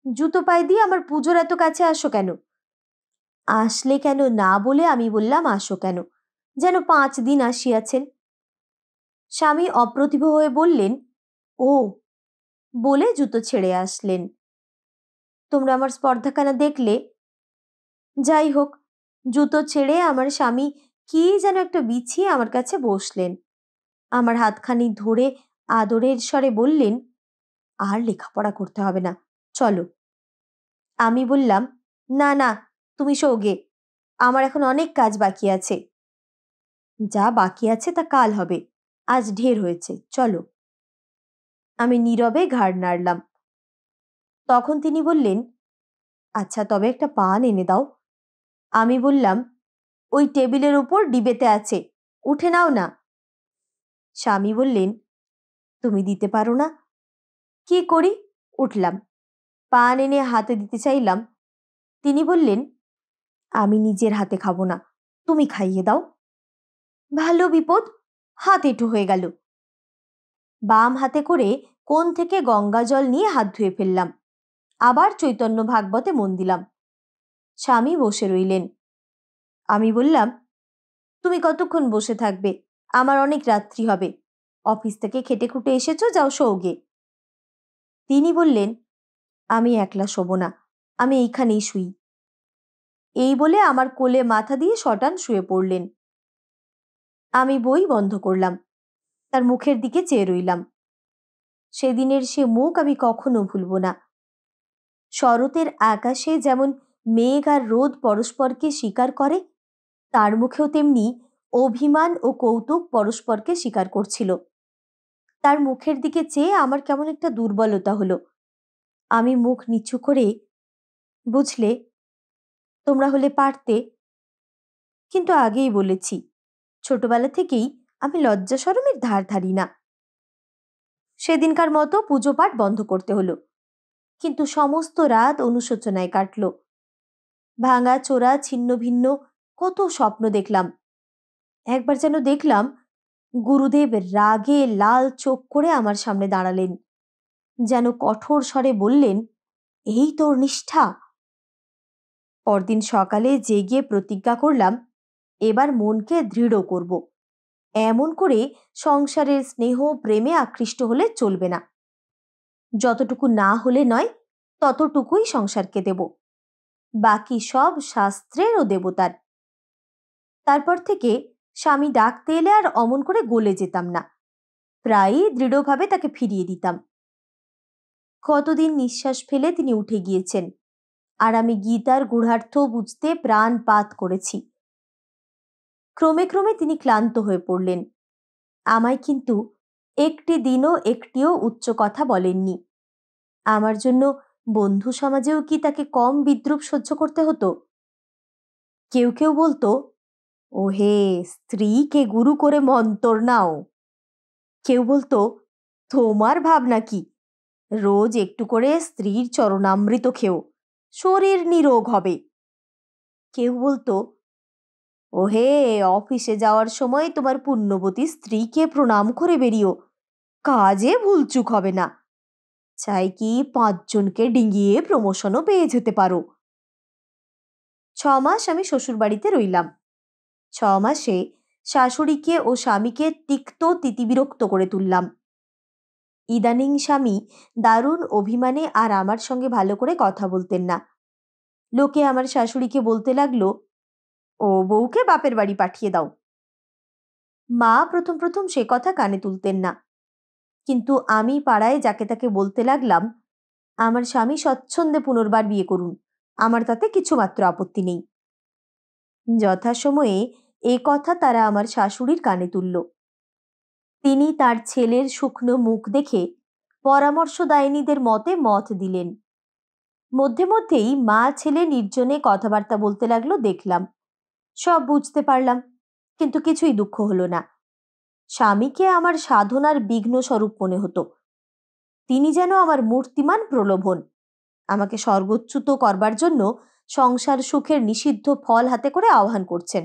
জুতো পায়ে দিয়ে আমার পুজোর এত কাছে আসো কেন? আসলে কেন না বলে আমি বললাম, আসো কেন, যেন 5 দিন আসিয়াছেন। স্বামী অপ্রতিভ হয়ে বললেন, ও, বলে জুতো ছেড়ে আসলেন। তোমরা আমার স্পর্ধাখানা দেখলে? যাই হোক, জুতো ছেড়ে আমার স্বামী কি যেন একটা বিছিয়ে আমার কাছে বসলেন। আমার হাতখানি ধরে আদরের স্বরে বললেন, আর লেখাপড়া করতে হবে না, চলো। আমি বললাম, না না, তুমি শোগে, আমার এখন অনেক কাজ বাকি আছে। যা বাকি আছে তা কাল হবে, আজ ঢের হয়েছে, চলো। আমি নীরবে ঘাড় নাড়লাম। তখন তিনি বললেন, আচ্ছা তবে একটা পান এনে দাও। আমি বললাম, ওই টেবিলের উপর ডিবেতে আছে, উঠে নাও না। স্বামী বললেন, তুমি দিতে পারো না? কি করি? উঠলাম, পান এনে হাতে দিতে চাইলাম। তিনি বললেন, আমি নিজের হাতে খাবো না, তুমি খাইয়ে দাও। ভালো বিপদ, হাত এঁটো হয়ে গেল। বাম হাতে করে কোণ থেকে গঙ্গা জল নিয়ে হাত ধুয়ে ফেললাম। আবার চৈতন্য ভাগবতে মন দিলাম। স্বামী বসে রইলেন। আমি বললাম, তুমি কতক্ষণ বসে থাকবে? আমার অনেক রাত্রি হবে, অফিস থেকে খেটে খুটে এসেছো, যাও শোগে। তিনি বললেন, আমি একলা শোবো না, আমি এইখানেই শুই। এই বলে আমার কোলে মাথা দিয়ে শটান শুয়ে পড়লেন। আমি বই বন্ধ করলাম, তার মুখের দিকে চেয়ে রইলাম। সেদিনের সে মুখ আমি কখনো ভুলব না। শরতের আকাশে যেমন মেঘ আর রোদ পরস্পরকে স্বীকার করে, তার মুখেও তেমনি অভিমান ও কৌতুক পরস্পরকে স্বীকার করছিল। তার মুখের দিকে চেয়ে আমার কেমন একটা দুর্বলতা হলো। আমি মুখ নিচু করে, বুঝলে, তোমরা হলে পারতে, কিন্তু আগেই বলেছি, ছোটবেলা থেকেই আমি লজ্জা শরমের ধার ধারি না। সেদিনকার মতো পুজো পাঠ বন্ধ করতে হলো, কিন্তু সমস্ত রাত অনুশোচনায় কাটল। ভাঙা চোরা ছিন্ন ভিন্ন কত স্বপ্ন দেখলাম। একবার যেন দেখলাম গুরুদেব রাগে লাল চোখ করে আমার সামনে দাঁড়ালেন, যেন কঠোর স্বরে বললেন, এই তোর নিষ্ঠা? পরদিন সকালে জেগে প্রতিজ্ঞা করলাম, এবার মনকে দৃঢ় করব। এমন করে সংসারের স্নেহ প্রেমে আকৃষ্ট হলে চলবে না। যতটুকু না হলে নয়, ততটুকুই সংসারকে দেব, বাকি সব শাস্ত্রের ও দেবতার। তারপর থেকে স্বামী ডাকতে এলে আর অমন করে গলে যেতাম না, প্রায়ই দৃঢ়ভাবে তাকে ফিরিয়ে দিতাম। কতদিন নিঃশ্বাস ফেলে তিনি উঠে গিয়েছেন, আর আমি গীতার গূঢ়ার্থ বুঝতে প্রাণপাত করেছি। ক্রমে ক্রমে তিনি ক্লান্ত হয়ে পড়লেন। আমায় কিন্তু একটি দিনও একটিও উচ্চ কথা বলেননি। আমার জন্য বন্ধু সমাজেও কি তাকে কম বিদ্রূপ সহ্য করতে হতো? কেউ কেউ বলতো, ওহে, স্ত্রীকে গুরু করে মন্তর নাও। কেউ বলতো, তোমার ভাবনা কি, রোজ একটু করে স্ত্রীর চরণামৃত খেও, শরীর নিরোগ হবে। কেউ বলতো, ওহে, অফিসে যাওয়ার সময় তোমার পুণ্যবতী স্ত্রীকে প্রণাম করে বেরিও, কাজে ভুলচুক হবে না, চাই কি 5 জনকে ডিঙিয়ে প্রমোশনও পেয়ে যেতে পারো। 6 মাস আমি শ্বশুর বাড়িতে রইলাম। 6 মাসে শাশুড়িকে ও স্বামীকে তিক্ত তিতিবিরক্ত করে তুললাম। ইদানিং স্বামী দারুণ অভিমানে আর আমার সঙ্গে ভালো করে কথা বলতেন না। লোকে আমার শাশুড়িকে বলতে লাগলো, ও বউকে বাপের বাড়ি পাঠিয়ে দাও। মা প্রথম প্রথম সে কথা কানে তুলতেন না, কিন্তু আমি পাড়ায় যাকে তাকে বলতে লাগলাম, আমার স্বামী স্বচ্ছন্দে পুনর্বার বিয়ে করুন, আমার তাতে কিছুমাত্র আপত্তি নেই। যথাসময়ে এ কথা তারা আমার শাশুড়ির কানে তুলল। তিনি তার ছেলের শুকনো মুখ দেখে পরামর্শদায়িনীদের মতে মত দিলেন। মধ্যে মধ্যেই মা ছেলে নির্জনে কথাবার্তা বলতে লাগলো দেখলাম। সব বুঝতে পারলাম, কিন্তু কিছুই দুঃখ হলো না। স্বামীকে আমার সাধনার বিঘ্ন স্বরূপ মনে হতো। তিনি যেন আমার মূর্তিমান প্রলোভন, আমাকে স্বর্গচ্যুত করবার জন্য সংসার সুখের নিষিদ্ধ ফল হাতে করে আহ্বান করছেন।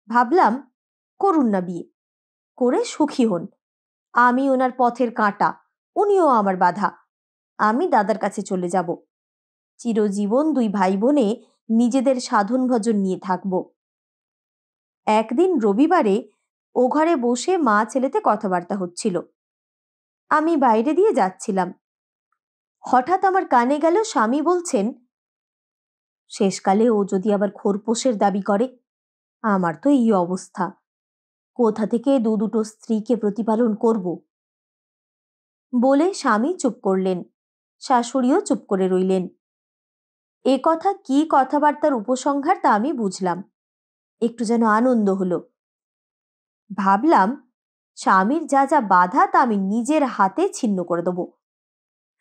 ভাবলাম, করুন না বিয়ে, করে সুখী হন। আমি ওনার পথের কাঁটা, উনিও আমার বাধা। আমি দাদার কাছে চলে যাব। চিরজীবন দুই ভাই বোনে নিজেদের সাধন ভজন নিয়ে থাকব। একদিন রবিবারে ও ঘরে বসে মা ছেলেতে কথাবার্তা হচ্ছিল। আমি বাইরে দিয়ে যাচ্ছিলাম। হঠাৎ আমার কানে গেল স্বামী বলছেন, শেষকালে ও যদি আবার খোরপোশের দাবি করে, আমার তো এই অবস্থা, কোথা থেকে দুটো স্ত্রীকে প্রতিপালন করব। বলে স্বামী চুপ করলেন, শাশুড়িও চুপ করে রইলেন। এ কথা কি কথাবার্তার উপসংহার তা আমি বুঝলাম। একটু যেন আনন্দ হলো। ভাবলাম, স্বামীর যা যা বাধা তা আমি নিজের হাতে ছিন্ন করে দেব।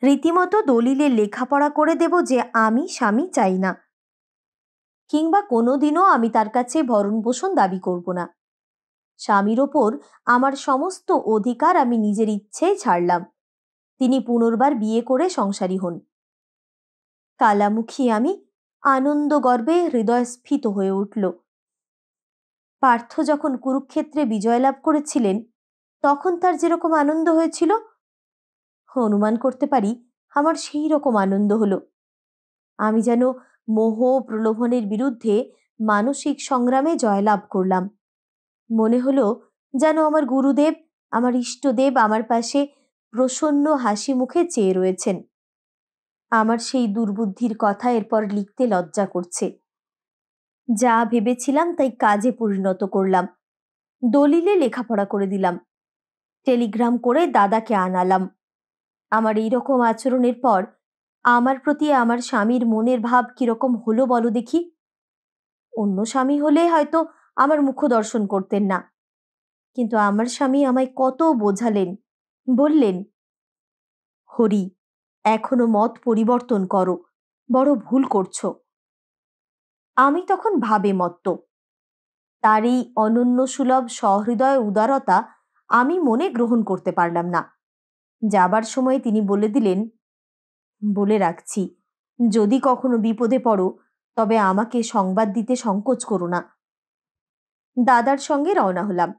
রীতিমতো দলিলে লেখাপড়া করে দেব যে আমি স্বামী চাই না, কিংবা কোনোদিনও আমি তার কাছে ভরণ পোষণ দাবি করব না। স্বামীর ওপর আমার সমস্ত অধিকার আমি নিজের ইচ্ছেই ছাড়লাম। তিনি পুনর্বার বিয়ে করে সংসারী হন। কালামুখী আমি আনন্দ গর্বে হৃদয় স্ফীত হয়ে উঠল। পার্থ যখন কুরুক্ষেত্রে বিজয় লাভ করেছিলেন, তখন তার যেরকম আনন্দ হয়েছিল, অনুমান করতে পারি আমার সেই রকম আনন্দ হলো। আমি যেন মোহ প্রলোভনের বিরুদ্ধে মানসিক সংগ্রামে জয়লাভ করলাম। মনে হলো যেন আমার গুরুদেব, আমার ইষ্টদেব আমার পাশে প্রসন্ন হাসি মুখে চেয়ে রয়েছেন। আমার সেই দুর্বুদ্ধির কথা এরপর লিখতে লজ্জা করছে। যা ভেবেছিলাম তাই কাজে পরিণত করলাম। দলিলে লেখাপড়া করে দিলাম। টেলিগ্রাম করে দাদাকে আনালাম। আমার এই রকম আচরণের পর আমার প্রতি আমার স্বামীর মনের ভাব কিরকম হলো বলো দেখি। অন্য স্বামী হলে হয়তো আমার মুখ দর্শন করতেন না, কিন্তু আমার স্বামী আমায় কত বোঝালেন। বললেন, হরি, এখনো মত পরিবর্তন করো, বড় ভুল করছো। আমি তখন ভাবে মত্ত। তার এই অনন্য সুলভ সহৃদয় উদারতা আমি মনে গ্রহণ করতে পারলাম না। যাবার সময় তিনি বলে দিলেন, বলে রাখছি, যদি কখনো বিপদে পড়ো তবে আমাকে সংবাদ দিতে সংকোচ করো না। দাদার সঙ্গে রওনা হলাম।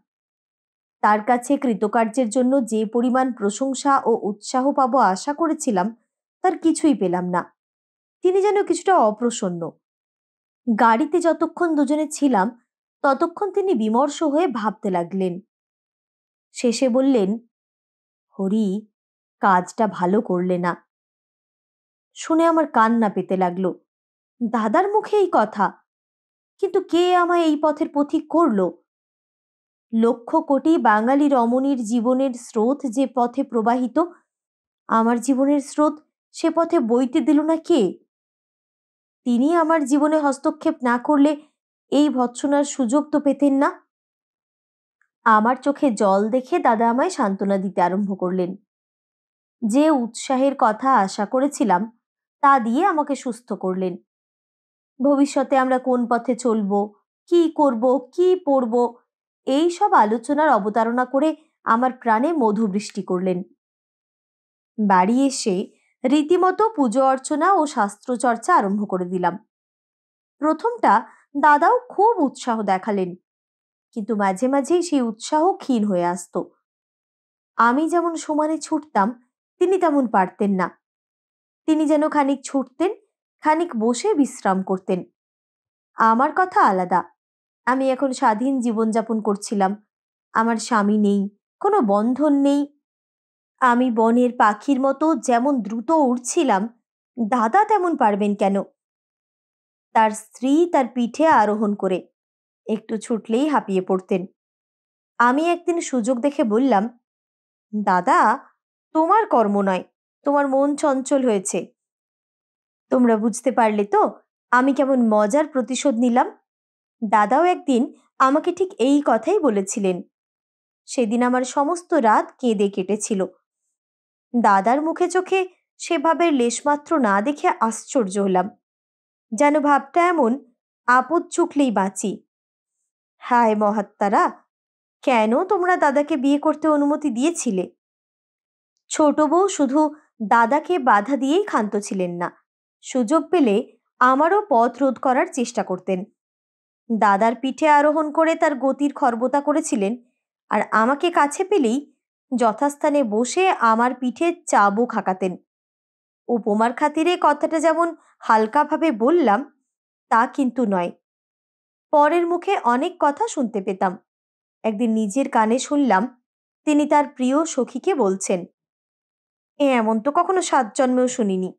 তার কাছে কৃতকার্যের জন্য যে পরিমাণ প্রশংসা ও উৎসাহ পাবো আশা করেছিলাম, তার কিছুই পেলাম না। তিনি যেন কিছুটা অপ্রসন্ন। গাড়িতে যতক্ষণ দুজনে ছিলাম ততক্ষণ তিনি বিমর্ষ হয়ে ভাবতে লাগলেন। শেষে বললেন, হরি, কাজটা ভালো করলে না। শুনে আমার কান্না পেতে লাগলো। দাদার মুখে এই কথা, কিন্তু কে আমায় এই পথের পথিক করলো? লক্ষ কোটি বাঙালি রমণীর জীবনের স্রোত যে পথে প্রবাহিত, আমার জীবনের স্রোত সে পথে বইতে দিল না কে? তিনি আমার জীবনে হস্তক্ষেপ না করলে এই ভৎসনার সুযোগ তো পেতেন না। আমার চোখে জল দেখে দাদা আমায় সান্ত্বনা দিতে আরম্ভ করলেন। যে উৎসাহের কথা আশা করেছিলাম তা দিয়ে আমাকে সুস্থ করলেন। ভবিষ্যতে আমরা কোন পথে চলব, কি করব, কি পড়ব, এই সব আলোচনার অবতারণা করে আমার প্রাণে মধুবৃষ্টি করলেন। বাড়ি এসে রীতিমতো পুজো অর্চনা ও শাস্ত্রচর্চা আরম্ভ করে দিলাম। প্রথমটা দাদাও খুব উৎসাহ দেখালেন, কিন্তু মাঝে মাঝেই সেই উৎসাহ ক্ষীণ হয়ে আসতো। আমি যেমন সমানে ছুটতাম, তিনি তেমন পারতেন না। তিনি যেন খানিক ছুটতেন, খানিক বসে বিশ্রাম করতেন। আমার কথা আলাদা। আমি এখন স্বাধীন জীবনযাপন করছিলাম। আমার স্বামী নেই, কোনো বন্ধন নেই। আমি বনের পাখির মতো যেমন দ্রুত উড়ছিলাম, দাদা তেমন পারবেন কেন? তার স্ত্রী তার পিঠে আরোহণ করে একটু ছুটলেই হাঁপিয়ে পড়তেন। আমি একদিন সুযোগ দেখে বললাম, দাদা, তোমার কর্ম নয়, তোমার মন চঞ্চল হয়েছে। তোমরা বুঝতে পারলে তো আমি কেমন মজার প্রতিশোধ নিলাম? দাদাও একদিন আমাকে ঠিক এই কথাই বলেছিলেন। সেদিন আমার সমস্ত রাত কেঁদে কেটেছিল। দাদার মুখে চোখে সেভাবে লেশমাত্র না দেখে আশ্চর্য হলাম। যেন ভাবটা এমন, আপদ চুকলেই বাঁচি। হায় মহাত্মারা, কেন তোমরা দাদাকে বিয়ে করতে অনুমতি দিয়েছিলে? ছোট বউ শুধু দাদাকে বাধা দিয়েই ক্ষান্ত ছিলেন না, সুযোগ পেলে আমারও পথ রোধ করার চেষ্টা করতেন। দাদার পিঠে আরোহণ করে তার গতির খর্বতা করেছিলেন, আর আমাকে কাছে পেলেই যথাস্থানে বসে আমার পিঠে চাবুক হাঁকাতেন। উপমার খাতিরে কথাটা যেমন হালকাভাবে বললাম, তা কিন্তু নয়। পরের মুখে অনেক কথা শুনতে পেতাম। একদিন নিজের কানে শুনলাম তিনি তার প্রিয় সখীকে বলছেন, এমন তো কখনো 7 জন্মেও শুনিনি।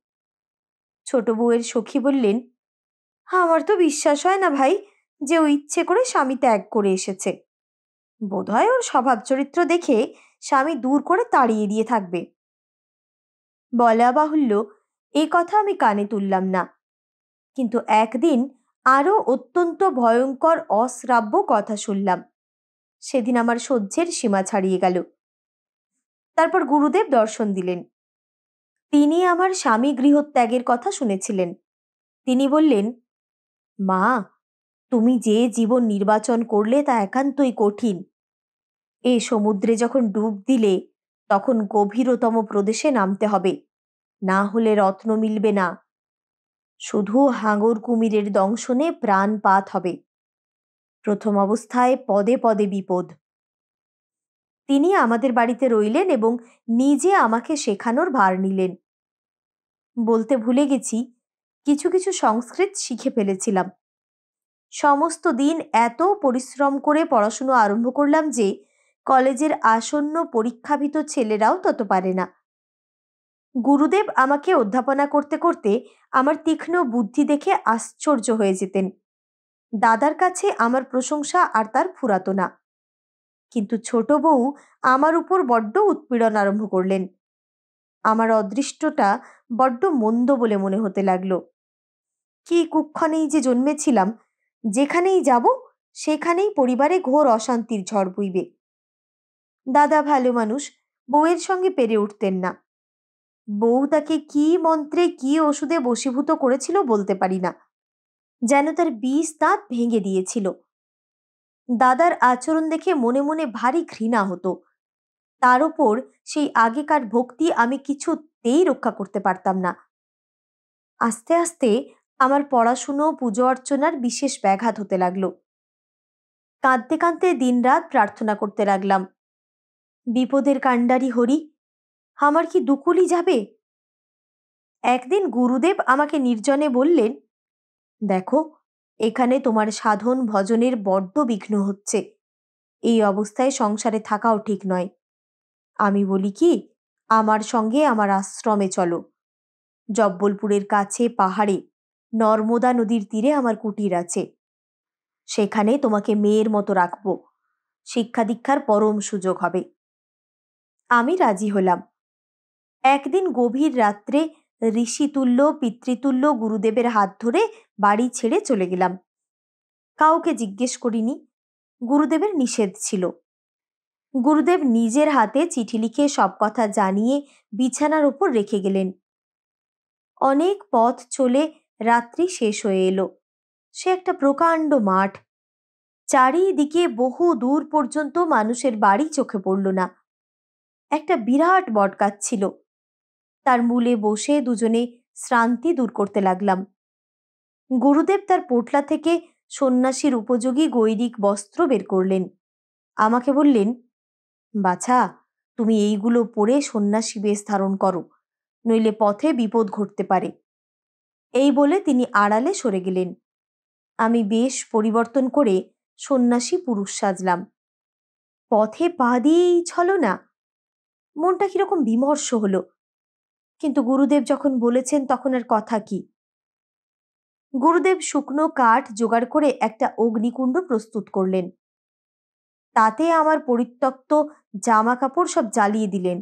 ছোট বউয়ের সখী বললেন, আমার তো বিশ্বাস হয় না ভাই যে ও ইচ্ছে করে স্বামী ত্যাগ করে এসেছে। বোধহয় ওর স্বভাব চরিত্র দেখে স্বামী দূর করে তাড়িয়ে দিয়ে থাকবে। বলা বাহুল্য, এই কথা আমি কানে তুললাম না। কিন্তু একদিন আরও অত্যন্ত ভয়ঙ্কর অশ্রাব্য কথা শুনলাম। সেদিন আমার সহ্যের সীমা ছাড়িয়ে গেল। তারপর গুরুদেব দর্শন দিলেন। তিনি আমার স্বামী গৃহত্যাগের কথা শুনেছিলেন। তিনি বললেন, মা, তুমি যে জীবন নির্বাচন করলে তা একান্তই কঠিন। এই সমুদ্রে যখন ডুব দিলে তখন গভীরতম প্রদেশে নামতে হবে, না হলে রত্ন মিলবে না। শুধু হাঙর কুমিরের দংশনে প্রাণপাত হবে। প্রথম অবস্থায় পদে পদে বিপদ। তিনি আমাদের বাড়িতে রইলেন এবং নিজে আমাকে শেখানোর ভার নিলেন। বলতে ভুলে গেছি, কিছু কিছু সংস্কৃত শিখে ফেলেছিলাম। সমস্ত দিন এত পরিশ্রম করে পড়াশুনো আরম্ভ করলাম যে কলেজের আসন্ন পরীক্ষাভীত ছেলেরাও তত পারে না। গুরুদেব আমাকে অধ্যাপনা করতে করতে আমার তীক্ষ্ণ বুদ্ধি দেখে আশ্চর্য হয়ে যেতেন। দাদার কাছে আমার প্রশংসা আর তার ফুরাতো না। কিন্তু ছোট বউ আমার উপর বড্ড উৎপীড়ন আরম্ভ করলেন। আমার অদৃষ্টটা বড্ড মন্দ বলে মনে হতে লাগলো। কি কুক্ষণেই যে জন্মেছিলাম, যেখানেই যাব সেখানেই পরিবারে ঘোর অশান্তির ঝড় বইবে। দাদা ভালো মানুষ, বউয়ের সঙ্গে পেরে উঠতেন না। বউ তাকে কি মন্ত্রে কি ওষুধে বশীভূত করেছিল বলতে পারি না, যেন তার 20 দাঁত ভেঙে দিয়েছিল। দাদার আচরণ দেখে মনে মনে ভারী ঘৃণা হতো। তার উপর সেই আগেকার ভক্তি আমি কিছুতেই রক্ষা করতে পারতাম না। আস্তে আস্তে আমার পড়াশুনো পুজো অর্চনার বিশেষ ব্যাঘাত হতে লাগলো। কাঁদতে কাঁদতে দিনরাত প্রার্থনা করতে লাগলাম, বিপদের কাণ্ডারি হরি, আমার কি দুকুলি যাবে? একদিন গুরুদেব আমাকে নির্জনে বললেন, দেখো, এখানে তোমার সাধন ভজনের বড্ড বিঘ্ন হচ্ছে। এই অবস্থায় সংসারে থাকাও ঠিক নয়। আমি বলি কি, আমার সঙ্গে আমার আশ্রমে চলো। জব্বলপুরের কাছে পাহাড়ে নর্মদা নদীর তীরে আমার কুটির আছে। সেখানে তোমাকে মেয়ের মতো রাখবো। শিক্ষা দীক্ষার পরম সুযোগ হবে। আমি রাজি হলাম। একদিন গভীর রাত্রে ঋষিতুল্য পিতৃতুল্য গুরুদেবের হাত ধরে বাড়ি ছেড়ে চলে গেলাম। কাউকে জিজ্ঞেস করিনি, গুরুদেবের নিষেধ ছিল। গুরুদেব নিজের হাতে চিঠি লিখে সব কথা জানিয়ে বিছানার উপর রেখে গেলেন। অনেক পথ চলে রাত্রি শেষ হয়ে এলো। সে একটা প্রকাণ্ড মাঠ। চারিদিকে বহু দূর পর্যন্ত মানুষের বাড়ি চোখে পড়ল না। একটা বিরাট বটগাছ ছিল। তার মূলে বসে দুজনে শ্রান্তি দূর করতে লাগলাম। গুরুদেব তার পোটলা থেকে সন্ন্যাসীর উপযোগী গৈরিক বস্ত্র বের করলেন। আমাকে বললেন, বাছা, তুমি এইগুলো পরে সন্ন্যাসী বেশ ধারণ করো, নইলে পথে বিপদ ঘটতে পারে। এই বলে তিনি আড়ালে সরে গেলেন। আমি বেশ পরিবর্তন করে সন্ন্যাসী পুরুষ সাজলাম। পথে পা দিয়েই ছলনা। মনটা কিরকম বিমর্ষ হলো। কিন্তু গুরুদেব যখন বলেছেন তখন আর কথা কি। গুরুদেব শুকনো কাঠ জোগাড় করে একটা অগ্নিকুণ্ড প্রস্তুত করলেন। তাতে আমার পরিত্যক্ত জামা কাপড় সব জ্বালিয়ে দিলেন।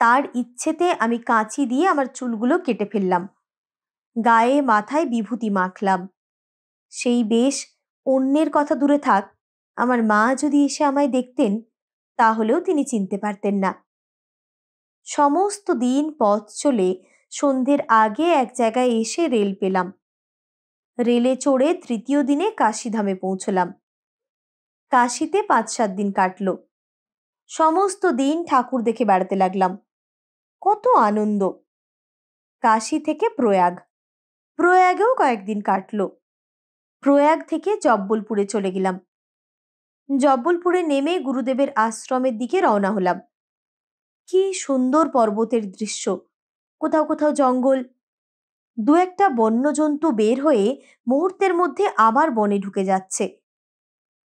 তার ইচ্ছেতে আমি কাঁচি দিয়ে আমার চুলগুলো কেটে ফেললাম, গায়ে মাথায় বিভূতি মাখলাম। সেই বেশ, অন্যের কথা দূরে থাক, আমার মা যদি এসে আমায় দেখতেন তাহলেও তিনি চিনতে পারতেন না। সমস্ত দিন পথ চলে সন্ধ্যের আগে এক জায়গায় এসে রেল পেলাম। রেলে চড়ে তৃতীয় দিনে কাশীধামে পৌঁছলাম। কাশীতে 5-7 দিন কাটল। সমস্ত দিন ঠাকুর দেখে বেড়াতে লাগলাম। কত আনন্দ! কাশী থেকে প্রয়াগ, প্রয়াগেও কয়েকদিন কাটল। প্রয়াগ থেকে জব্বলপুরে চলে গেলাম। জব্বলপুরে নেমে গুরুদেবের আশ্রমের দিকে রওনা হলাম। কি সুন্দর পর্বতের দৃশ্য, কোথাও কোথাও জঙ্গল। দু একটা বন্যজন্তু বের হয়ে মুহূর্তের মধ্যে আবার বনে ঢুকে যাচ্ছে।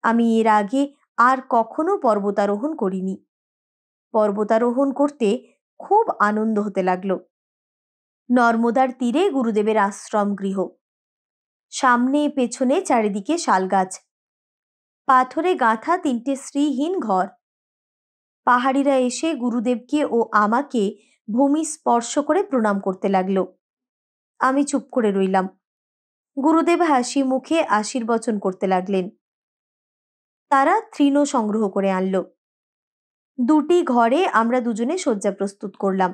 আমি এর আগে আর কখনো পর্বতারোহণ করিনি। পর্বতারোহণ করতে খুব আনন্দ হতে লাগলো। নর্মদার তীরে গুরুদেবের আশ্রম গৃহ। সামনে পেছনে চারিদিকে শালগাছ, পাথরে গাঁথা 3টে শ্রীহীন ঘর। পাহাড়িরা এসে গুরুদেবকে ও আমাকে ভূমি স্পর্শ করে প্রণাম করতে লাগলো। আমি চুপ করে রইলাম। গুরুদেব হাসি মুখে আশীর্বচন করতে লাগলেন। তারা তৃণ সংগ্রহ করে আনলো। 2টি ঘরে আমরা দুজনে শয্যা প্রস্তুত করলাম।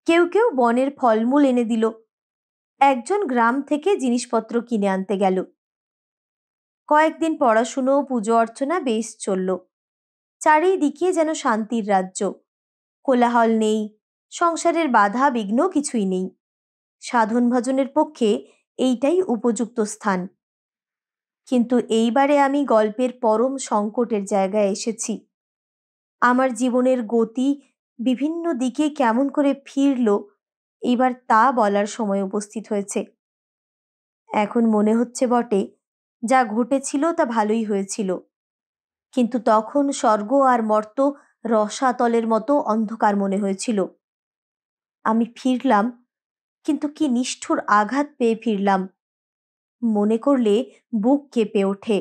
কেউ কেউ বনের ফলমূল এনে দিল। একজন গ্রাম থেকে জিনিসপত্র কিনে আনতে গেল। কয়েকদিন পড়াশুনো পুজো অর্চনা বেশ চলল। চারিদিকে যেন শান্তির রাজ্য। কোলাহল নেই, সংসারের বাধা বিঘ্ন কিছুই নেই। সাধন ভজনের পক্ষে এইটাই উপযুক্ত স্থান। কিন্তু এইবারে আমি গল্পের পরম সংকটের জায়গায় এসেছি। আমার জীবনের গতি বিভিন্ন দিকে কেমন করে ফিরল, এইবার তা বলার সময় উপস্থিত হয়েছে। এখন মনে হচ্ছে বটে, যা ঘটেছিল তা ভালোই হয়েছিল, কিন্তু তখন স্বর্গ আর মর্ত রসাতলের মতো অন্ধকার মনে হয়েছিল। আমি ফিরলাম, কিন্তু কি নিষ্ঠুর আঘাত পেয়ে ফিরলাম! মনে করলে বুক কেঁপে ওঠে।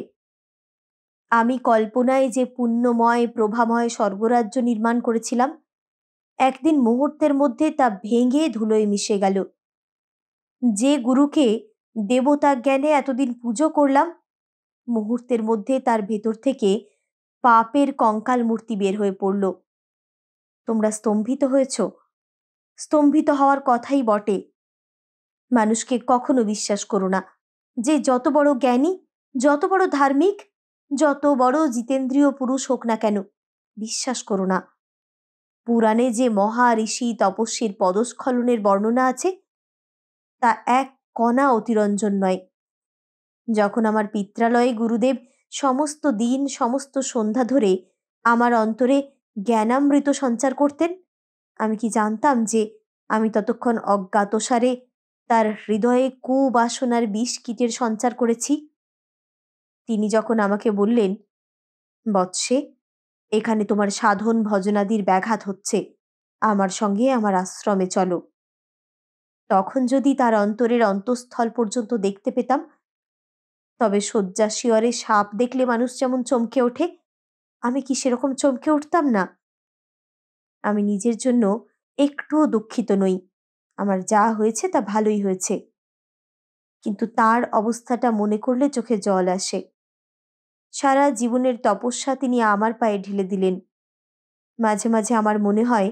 আমি কল্পনায় যে পুণ্যময় প্রভাময় স্বর্গরাজ্য নির্মাণ করেছিলাম, একদিন মুহূর্তের মধ্যে তা ভেঙে ধুলোয় মিশে গেল। যে গুরুকে দেবতা জ্ঞানে এতদিন পুজো করলাম, মুহূর্তের মধ্যে তার ভেতর থেকে পাপের কঙ্কাল মূর্তি বের হয়ে পড়ল। তোমরা স্তম্ভিত হয়েছ? স্তম্ভিত হওয়ার কথাই বটে। মানুষকে কখনো বিশ্বাস করো না। যে যত বড় জ্ঞানী, যত বড় ধার্মিক, যত বড় জিতেন্দ্রীয় পুরুষ হোক না কেন, বিশ্বাস করো না। পুরাণে যে মহা ঋষি তপস্বীর পদস্খলনের বর্ণনা আছে, তা এক কণা অতিরঞ্জন নয়। যখন আমার পিত্রালয়ে গুরুদেব সমস্ত দিন সমস্ত সন্ধ্যা ধরে আমার অন্তরে জ্ঞানামৃত সঞ্চার করতেন, আমি কি জানতাম যে আমি ততক্ষণ অজ্ঞাতসারে তার হৃদয়ে কুবাসনার বিষ কীটের সঞ্চার করেছি। তিনি যখন আমাকে বললেন, বৎসে, এখানে তোমার সাধন ভজনাদির ব্যাঘাত হচ্ছে, আমার সঙ্গে আমার আশ্রমে চলো। তখন যদি তার অন্তরের অন্তঃস্থল পর্যন্ত দেখতে পেতাম, তবে শয্যা শিয়রে সাপ দেখলে মানুষ যেমন চমকে ওঠে, আমি কি সেরকম চমকে উঠতাম না? আমি নিজের জন্য একটুও দুঃখিত নই। আমার যা হয়েছে তা ভালোই হয়েছে, কিন্তু তার অবস্থাটা মনে করলে চোখে জল আসে। সারা জীবনের তপস্যা তিনি আমার পায়ে ঢেলে দিলেন। মাঝে মাঝে আমার মনে হয়,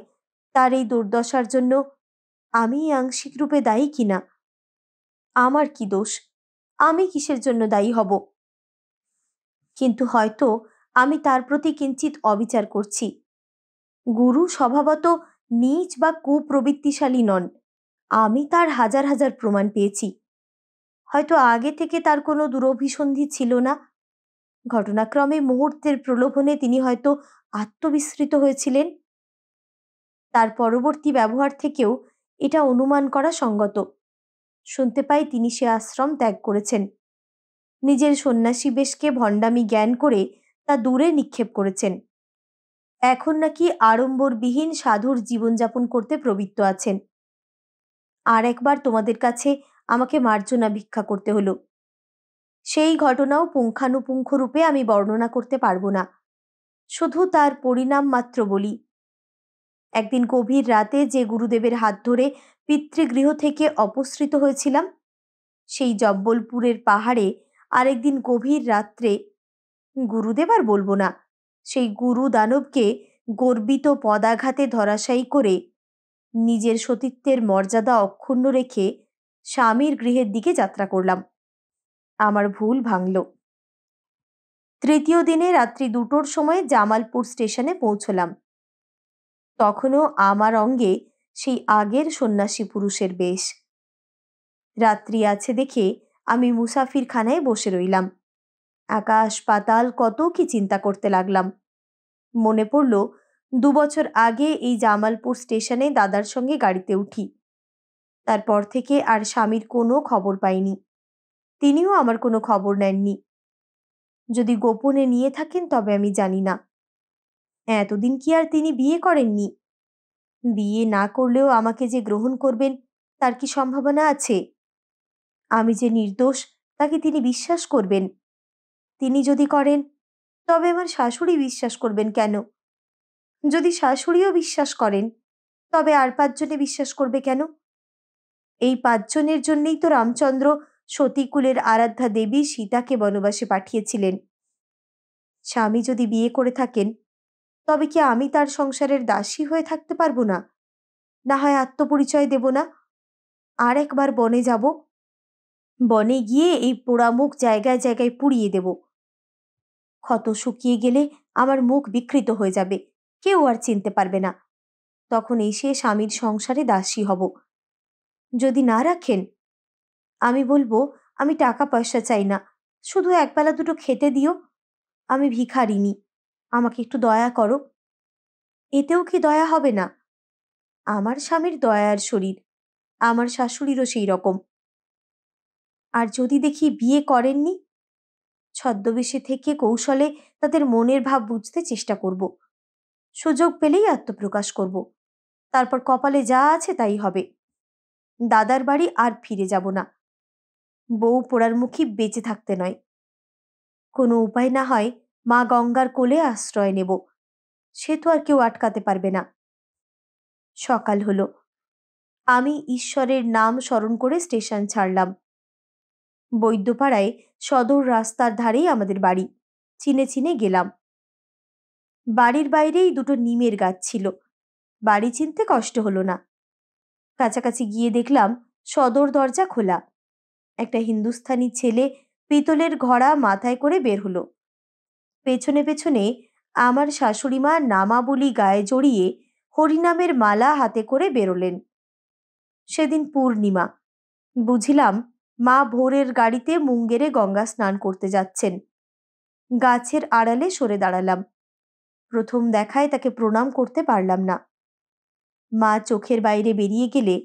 তার এই দুর্দশার জন্য আমি আংশিক রূপে দায়ী কিনা। আমার কি দোষ? আমি কিসের জন্য দায়ী হব? কিন্তু হয়তো আমি তার প্রতি কিঞ্চিত অবিচার করছি। গুরু স্বভাবত নীচ বা কুপ্রবৃত্তিশালী নন, আমি তার হাজার হাজার প্রমাণ পেয়েছি। হয়তো আগে থেকে তার কোনো দুরভিসন্ধি ছিল না। ঘটনাক্রমে মুহূর্তের প্রলোভনে তিনি হয়তো আত্মবিস্মৃত হয়েছিলেন। তার পরবর্তী ব্যবহার থেকেও এটা অনুমান করা সঙ্গত। শুনতে পাই তিনি সে আশ্রম ত্যাগ করেছেন। নিজের সন্ন্যাসী বেশকে ভণ্ডামি জ্ঞান করে তা দূরে নিক্ষেপ করেছেন। এখন নাকি আড়ম্বরবিহীন সাধুর জীবনযাপন করতে প্রবৃত্ত আছেন। আর একবার তোমাদের কাছে আমাকে মার্জনা ভিক্ষা করতে হলো। সেই ঘটনাও পুঙ্খানুপুঙ্খ রূপে আমি বর্ণনা করতে পারবো না, শুধু তার পরিণাম মাত্র বলি। একদিন গভীর রাতে যে গুরুদেবের হাত ধরে পিতৃগৃহ থেকে অপসৃত হয়েছিলাম, সেই জব্বলপুরের পাহাড়ে আরেকদিন গভীর রাত্রে গুরুদেব আর বলবো না, সেই গুরু দানবকে গর্বিত পদাঘাতে ধরাশায়ী করে নিজের সতীত্বের মর্যাদা অক্ষুণ্ণ রেখে স্বামীর গৃহের দিকে যাত্রা করলাম। আমার ভুল ভাঙল। তৃতীয় দিনে রাত্রি 2টোর সময় জামালপুর স্টেশনে পৌঁছলাম। তখনও আমার অঙ্গে সেই আগের সন্ন্যাসী পুরুষের বেশ। রাত্রি আছে দেখে আমি মুসাফিরখানায় বসে রইলাম। আকাশ পাতাল কত কি চিন্তা করতে লাগলাম। মনে পড়ল 2 বছর আগে এই জামালপুর স্টেশনে দাদার সঙ্গে গাড়িতে উঠি। তারপর থেকে আর স্বামীর কোনো খবর পাইনি। তিনিও আমার কোনো খবর নেননি। যদি গোপনে নিয়ে থাকেন তবে আমি জানি না। এতদিন কি আর তিনি বিয়ে করেননি? বিয়ে না করলেও আমাকে যে গ্রহণ করবেন তার কি সম্ভাবনা আছে? আমি যে নির্দোষ তাকে তিনি বিশ্বাস করবেন? তিনি যদি করেন তবে আমার শাশুড়ি বিশ্বাস করবেন কেন? যদি শাশুড়িও বিশ্বাস করেন তবে আর 5 জনে বিশ্বাস করবে কেন? এই 5 জনের জন্যই তো রামচন্দ্র সতীকুলের আরাধ্যা দেবী সীতাকে বনবাসে পাঠিয়েছিলেন। স্বামী যদি বিয়ে করে থাকেন তবে কি আমি তার সংসারের দাসী হয়ে থাকতে পারবো না? না হয় আত্মপরিচয় দেব না, আর একবার বনে যাব। বনে গিয়ে এই পোড়ামুখ জায়গায় জায়গায় পুড়িয়ে দেব। ক্ষত শুকিয়ে গেলে আমার মুখ বিকৃত হয়ে যাবে, কেউ আর চিনতে পারবে না। তখন এসে স্বামীর সংসারে দাসী হব। যদি না রাখেন, আমি বলবো আমি টাকা পয়সা চাই না, শুধু একবেলা দুটো খেতে দিও। আমি ভিখারিনী, আমাকে একটু দয়া করো। এতেও কি দয়া হবে না? আমার স্বামীর দয়ার শরীর, আমার শাশুড়িরও সেই রকম। আর যদি দেখি বিয়ে করেননি, ছদ্মবেশে থেকে কৌশলে তাদের মনের ভাব বুঝতে চেষ্টা করব। সুযোগ পেলেই আত্মপ্রকাশ করব। তারপর কপালে যা আছে তাই হবে। দাদার বাড়ি আর ফিরে যাব না। বউ পোড়ার মুখী বেঁচে থাকতে নয়। কোনো উপায় না হয় মা গঙ্গার কোলে আশ্রয় নেব। সে তো আর কেউ আটকাতে পারবে না। সকাল হলো। আমি ঈশ্বরের নাম স্মরণ করে স্টেশন ছাড়লাম। বৈদ্যপাড়ায় সদর রাস্তার ধারেই আমাদের বাড়ি। চিনে চিনে গেলাম। বাড়ির বাইরেই 2টো নিমের গাছ ছিল। বাড়ি চিনতে কষ্ট হলো না। কাছাকাছি গিয়ে দেখলাম সদর দরজা খোলা। একটা হিন্দুস্থানি ছেলে পিতলের ঘড়া মাথায় করে বের হলো। পেছনে পেছনে আমার শাশুড়ি মা নামাবলী গায়ে জড়িয়ে হরিনামের মালা হাতে করে বেরোলেন। সেদিন পূর্ণিমা। বুঝিলাম মা ভোরের গাড়িতে মুঙ্গেরে গঙ্গা স্নান করতে যাচ্ছেন। গাছের আড়ালে সরে দাঁড়ালাম। প্রথম দেখায় তাকে প্রণাম করতে পারলাম না। মা চোখের বাইরে বেরিয়ে গেলে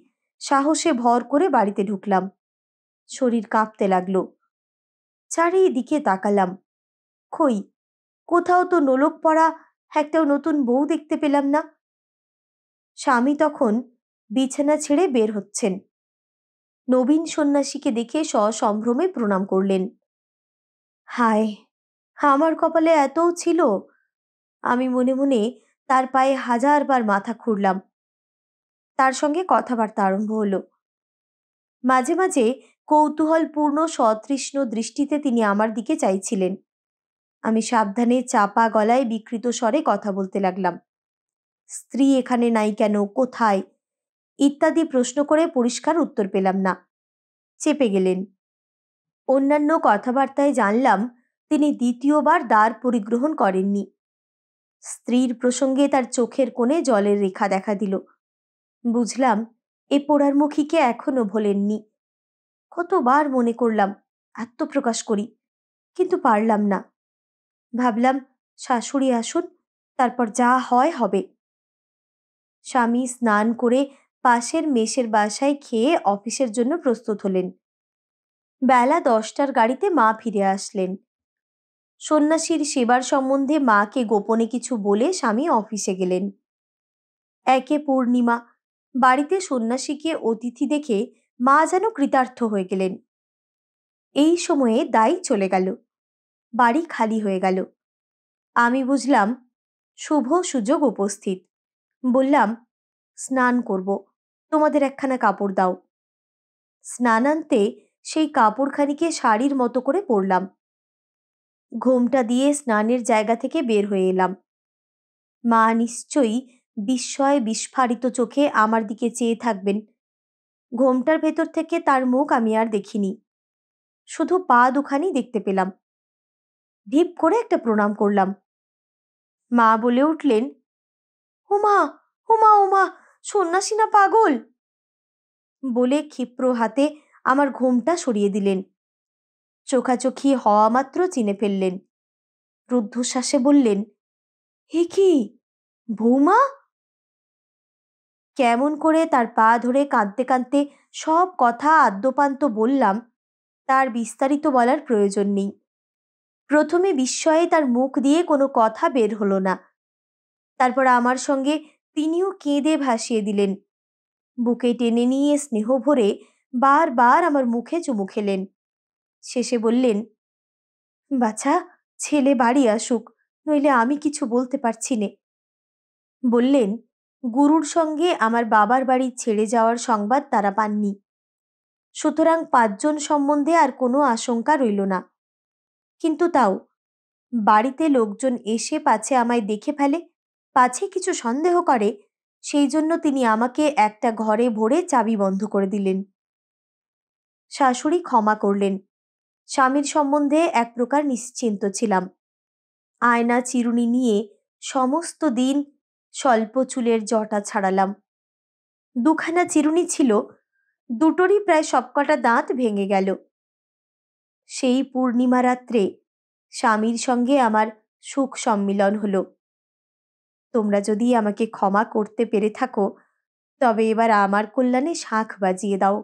সাহসে ভর করে বাড়িতে ঢুকলাম। শরীর কাঁপতে লাগলো। চারিদিকে তাকালাম। কই, কোথাও তো নোলক পড়া একটাও নতুন বউ দেখতে পেলাম না। স্বামী তখন বিছানা ছেড়ে বের হচ্ছেন। নবীন সন্ন্যাসীকে দেখে সসম্ভ্রমে প্রণাম করলেন। হায়, আমার কপালে এতও ছিল! আমি মনে মনে তার পায়ে 1000 বার মাথা খুঁড়লাম। তার সঙ্গে কথাবার্তা আরম্ভ হলো। মাঝে মাঝে কৌতূহলপূর্ণ সতৃষ্ণ দৃষ্টিতে তিনি আমার দিকে চাইছিলেন। আমি সাবধানে চাপা গলায় বিকৃত স্বরে কথা বলতে লাগলাম। স্ত্রী এখানে নাই কেন, কোথায়, ইত্যাদি প্রশ্ন করে পরিষ্কার উত্তর পেলাম না। চেপে গেলেন। অন্যান্য কথাবার্তায় জানলাম তিনি দ্বিতীয়বার দ্বার পরিগ্রহণ করেননি। স্ত্রীর প্রসঙ্গে তার চোখের কোণে জলের রেখা দেখা দিল। বুঝলাম এ পোড়ার মুখীকে এখনো ভোলেননি। কতবার মনে করলাম আত্মপ্রকাশ করি, কিন্তু পারলাম না। ভাবলাম শাশুড়ি আসুন, তারপর যা হয় হবে। স্বামী স্নান করে পাশের মেসের বাসায় খেয়ে অফিসের জন্য প্রস্তুত হলেন। বেলা 10টার গাড়িতে মা ফিরে আসলেন। সন্ন্যাসীর সেবার সম্বন্ধে মাকে গোপনে কিছু বলে স্বামী অফিসে গেলেন। একে পূর্ণিমা। বাড়িতে সন্ন্যাসীকে অতিথি দেখে মা যেন কৃতার্থ হয়ে গেলেন। এই সময়ে দাই চলে গেল, বাড়ি খালি হয়ে গেল। আমি বুঝলাম শুভ সুযোগ উপস্থিত। বললাম, স্নান করব, তোমাদের একখানা কাপড় দাও। স্নান আনতে সেই কাপড়খানিকে শাড়ির মতো করে পরলাম। ঘোমটা দিয়ে স্নানের জায়গা থেকে বের হয়ে এলাম। মা নিশ্চয়ই বিস্ময়ে বিস্ফারিত চোখে আমার দিকে চেয়ে থাকবেন। ঘোমটার ভেতর থেকে তার মুখ আমি আর দেখিনি, শুধু পা দুখানি দেখতে পেলাম। ঢিপ করে একটা প্রণাম করলাম। মা বলে উঠলেন, হুমা হুমা উমা, সন্ন্যাসী না পাগল? বলে ক্ষিপ্র হাতে আমার ঘোমটা সরিয়ে দিলেন। চোখাচোখি হওয়া মাত্র চিনে ফেললেন। রুদ্ধশ্বাসে বললেন, হে কি বৌমা? কেমন করে তার পা ধরে কাঁদতে কাঁদতে সব কথা আদ্যোপান্ত বললাম, তার বিস্তারিত বলার প্রয়োজন নেই। প্রথমে বিস্ময়ে তার মুখ দিয়ে কোনো কথা বের হলো না। তারপর আমার সঙ্গে তিনিও কেঁদে ভাসিয়ে দিলেন। বুকে টেনে নিয়ে স্নেহ ভরে বারবার আমার মুখে চুমু খেলেন। শেষে বললেন, বাছা, ছেলে বাড়ি আসুক, নইলে আমি কিছু বলতে পারছি নে। বললেন, গুরুর সঙ্গে আমার বাবার বাড়ি ছেড়ে যাওয়ার সংবাদ তারা পাননি, সুতরাং 5 জন সম্বন্ধে আর কোনো আশঙ্কা রইল না। কিন্তু তাও বাড়িতে লোকজন এসে পাছে আমায় দেখে ফেলে, পাছে কিছু সন্দেহ করে, সেই জন্য তিনি আমাকে একটা ঘরে ভরে চাবি বন্ধ করে দিলেন। শাশুড়ি ক্ষমা করলেন। স্বামীর সম্বন্ধে এক প্রকার নিশ্চিন্ত ছিলাম। আয়না চিরুনি নিয়ে সমস্ত দিন স্বল্প চুলের জটা ছাড়ালাম। 2খানা চিরুনি ছিল, দুটোরই প্রায় সবকটা দাঁত ভেঙে গেল। সেই পূর্ণিমা রাত্রে স্বামীর সঙ্গে আমার সুখ সম্মিলন হলো। তোমরা যদি আমাকে ক্ষমা করতে পেরে থাকো, তবে এবার আমার কল্যাণে শাঁখ বাজিয়ে দাও।